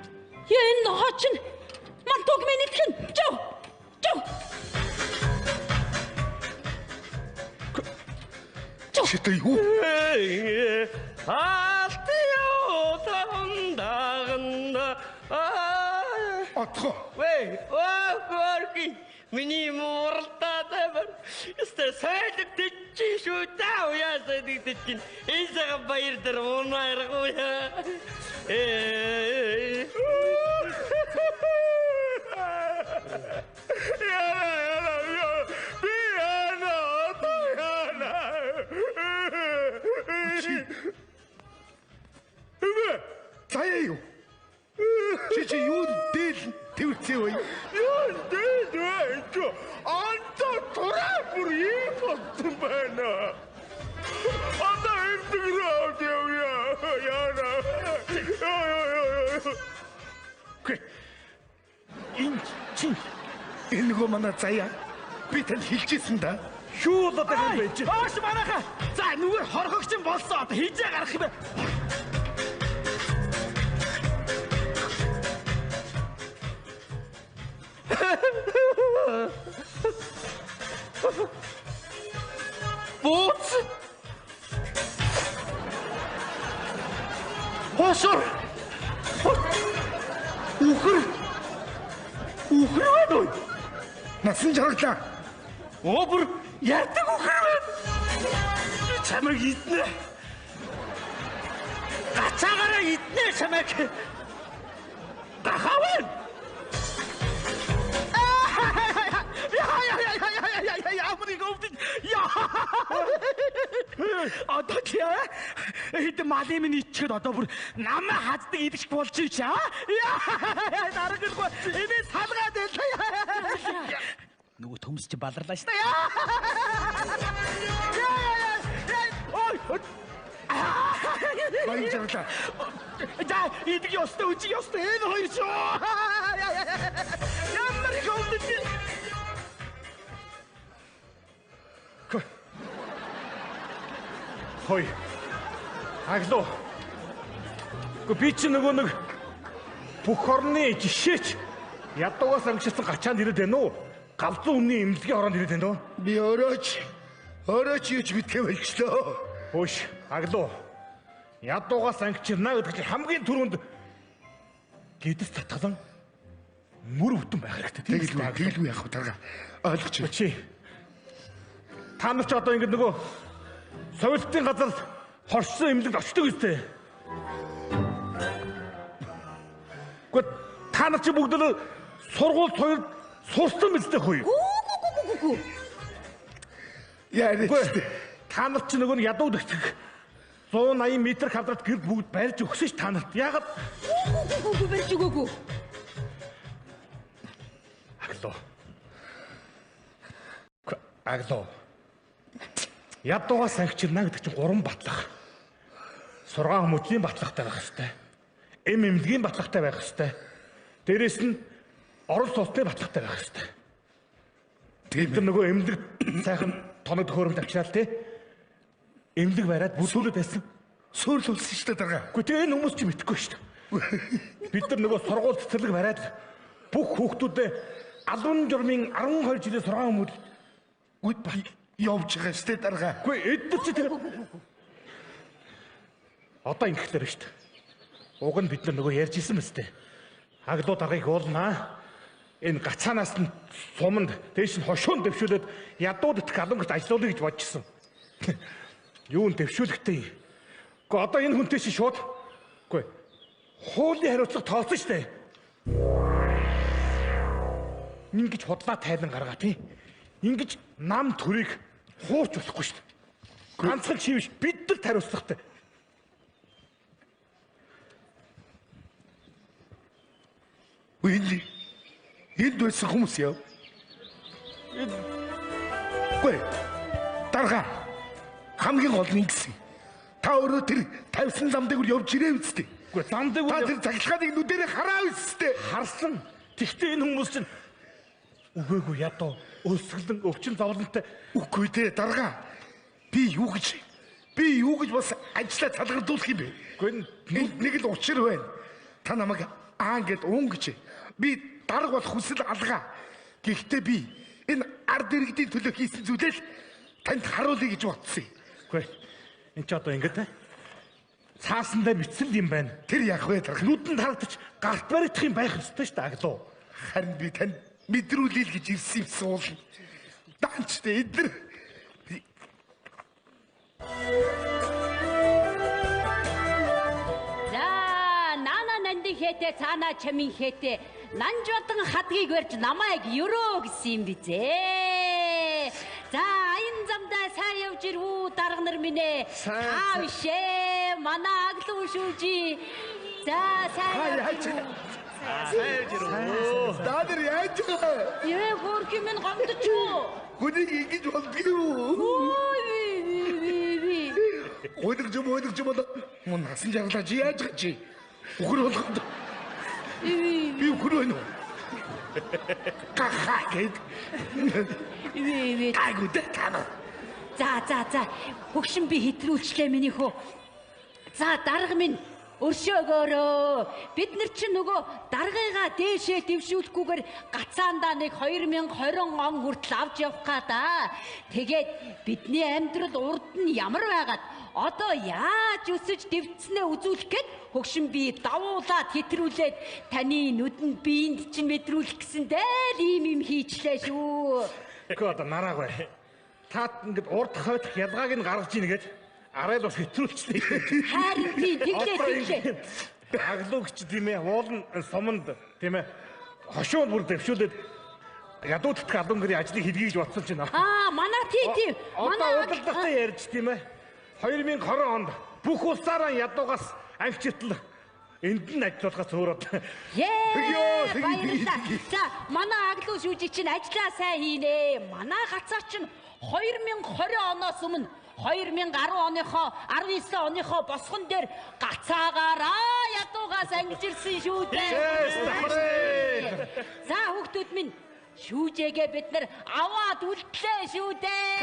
Энэ нохооч нь мантуг минь итгэн. Жоо. Читэй юу? Алтио тандагна. Отго. Горки. Миний мууртаа Эстер сайдаг тийчи шүү даа яасаа тийч. Эсэг баяр дээр унааргуя. Заяа юу? Чи юу дээл твэрцээ вэ? Юу дээл анта турапур ийм болсон байна. Одоо эмтгэрээд яана. Энэ нөгөө манай заяа би тань хэлчихсэн да. Шүү л одоо юм байж. Хоош манайха. За нүгээр хорхогч юм болсон. Одоо хийжээ гарах юм бэ? Бууц. Хошор. Үхэр байна уу? Насан жаргалаа. Обр ярддаг үхэр байна. Чамайг иднэ. Гацаагаараа иднэ чамайг. Гахавэн. Одоо тийм хэд малын минь ичгээд одоо бүр намаа хаздаг идэж болж чи аа дараагүй энэ салгаад байлаа нөгөө төмс чи баларлаа шүү дээ Баян жаргалаа. за идэх ёстой үжиг ёстой энэ хоёр шүү ямар гомдсон Хой. Аглуу. Би чи нөгөө нэг бүх орны жишээч ядуугаас ангижсан гачаанд ирээд байна уу? Галзуу үнний эмнэлгийн хороонд ирээд байна уу? Би өрөөч юуч мэдхэ болчихлоо. Хөөш, аглуу. Ядуугаас ангичирна гэдэг чинь хамгийн түрүүнд гэдэс татгалан мөр өвдөн байх хэрэгтэй. Тэгэлгүй яах вэ дарга? Ойлгож байна. Чи та нар ч одоо ингэ нөгөө совилтын газар хоршсон эмнэлэгт очдог үстэй. Гэхдээ та нар чи бүгд л сургууль соёл сурсан мэт хөөе. Гүү. Яа та нар чи нөгөө ядуу дэгтэх 180 м квадрат гэрд бүгд барьж өгсөн ш та нарт. Яагаад Гүү барьж өгөөгүй. Аглоо. Ядуугаас ангичирна гэдэг чинь 3 батлах. Сургаан хүмүүжлийн батлагтай байх хэвээр. Эмнэлгийн батлагтай байх хэвээр. Дээрээс нь орон сууцны батлагтай байх хэвээр. Тэгээд нөгөө эмнэлэг сайхан тоног төхөөрөмж авчраад те. Эмнэлэг бариад бүлгүүлээд байсан. Суурлуулсан шүү дээ дарга. Гэхдээ энэ хүмүүс чи мэдэхгүй шүү дээ. Бид нар нөгөө сургууль цэцэрлэг бариад бүх хүүхдүүдэд албан журмын 12 жилийн сургаан хүмүүж явж байгаа шүү дээ дарга. Үгүй эдгээр чи тэр одоо ингэхлээр шүү дээ. Уг нь бид нар нөгөө ярьж исэн мэт дээ. Аглуу даргаыг уулнаа. Энэ гацаанаас нь суманд дээш нь хошуун дэвшүүлээд ядууд идэх аламгт ажиллуулъя гэж бодчихсон. Юун дэвшүүлэхтэй. Гэхдээ одоо энэ хүнтэй чи шууд үгүй хуулийн хариуцлага тооцсон шүү дээ. Ингэж худлаа тайлан гаргаа тий. Ингэж нам төрийг хуурч болохгүй шүү дээ. Ганцхан чи биш бидэрт хариуцлагатай. Энд байсан хүмүүс яв. Гүй дарга хамгийн гол нь ингэсэн. Та өөрөө тэр тавьсан зам дээр явж ирээ үсттэй. Гүй зам дээр та тэр цаглагааныг нүдэрээ хараа үсттэй. Харсан. Тэгтээ энэ хүмүүс чинь үгээгүй ядуу өсгөлэн өвчин зовлонтой. Үгүй дээ дарга. Би юу гэж бас ажиллаа цалгардуулах юм бэ? Үгүй нэг л учир байна. Та намайг гэд гэж. Би дарга болох хүсэл алгаа. Гэхдээ би энэ ард иргэдийн төлөө хийсэн зүйлээ л танд харуулъя гэж бодсон. Үгүй энэ ч одоо ингэдэ. Цаасандаа бицэл юм байна. Тэр яах вэ дарга? Нүдэнд харагдаж гарт баригдах юм байх ёстой шүү дээ аглуу. Харин би танд мэдрүүлэе л гэж ирсэн юм суул. Данчтай эдэр. Хэтэ цаана чамин хэтэ нанжотон хадгийг барьж намайг өрөө гэсэн юм бизээ. За энэ замдаа сайн явж ирвүү дарга нар минь ээ. Та бишээ манай аглуу шүүжи. За сайн явж ирвүү. Даадэр яаж байгаа? Яа хөрх юм гомдож юу? Хүнийг ингэж болдгоо. Өдөрж болоо. Мөн насан жаргалаа чи яаж байгаа чи? Үхэр болгонд. Би үхэр байна уу? Гахаад. Гайгуудаа тана. За. Хөгшин би хэтрүүлчлээ миний хөө. За дарга минь өршөөгөөрөө. Бид нар чинь нөгөө даргыгаа дээшээ дэвшүүлэхгүйгээр гацаандаа нэг 2020 он хүртэл авч явах гада. Тэгээд бидний амьдрал урд нь ямар байгаад одоо яаж өсөж дэвцснээ үзүүлэх гээд хөгшин би давуулаад хэтрүүлээд таны нүдэнд биеинд чинь мэдрүүлэх гэсэндээ л ийм хийчлээ шүү. Гэхдээ одоо нараагүй. Таад ингэж урд хойдох ялгааг нь гаргаж ийн гэж арай л бас хэтрүүлчихлээ. Харин тэглээ. Аглуугч тийм ээ уулын суманд тийм ээ хошуун бүр дэвшүүлээд ядуудт гадуун гэрийн ажлыг хийлгэж бодсон чинь. Манай тийм. Одоо удалдагтай ярьж тийм ээ 2020 онд бүх улсаараа ядуугаас ангичтал энд нь ажиллахаас өөрөө. За манай аглуу шүүжи чинь ажиллаа сайн хийнэ. Манай гацаа чинь 2020 оноос өмнө 2010 оныхоо 19 оныхоо босгон дээр гацаагаараа ядуугаас ангижирсэн шүү дээ. За хүүхдүүд минь шүүжээгээ бид нар аваад үлдлээ шүү дээ.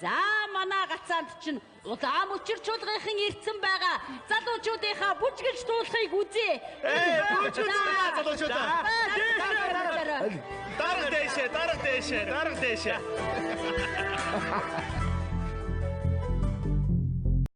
За манай хугацаанд чинь улаан учирчуулгын ирсэн байгаа. Залуучуудынхаа бүжгэлж дуулахыг үзье. Дарга дэшээ.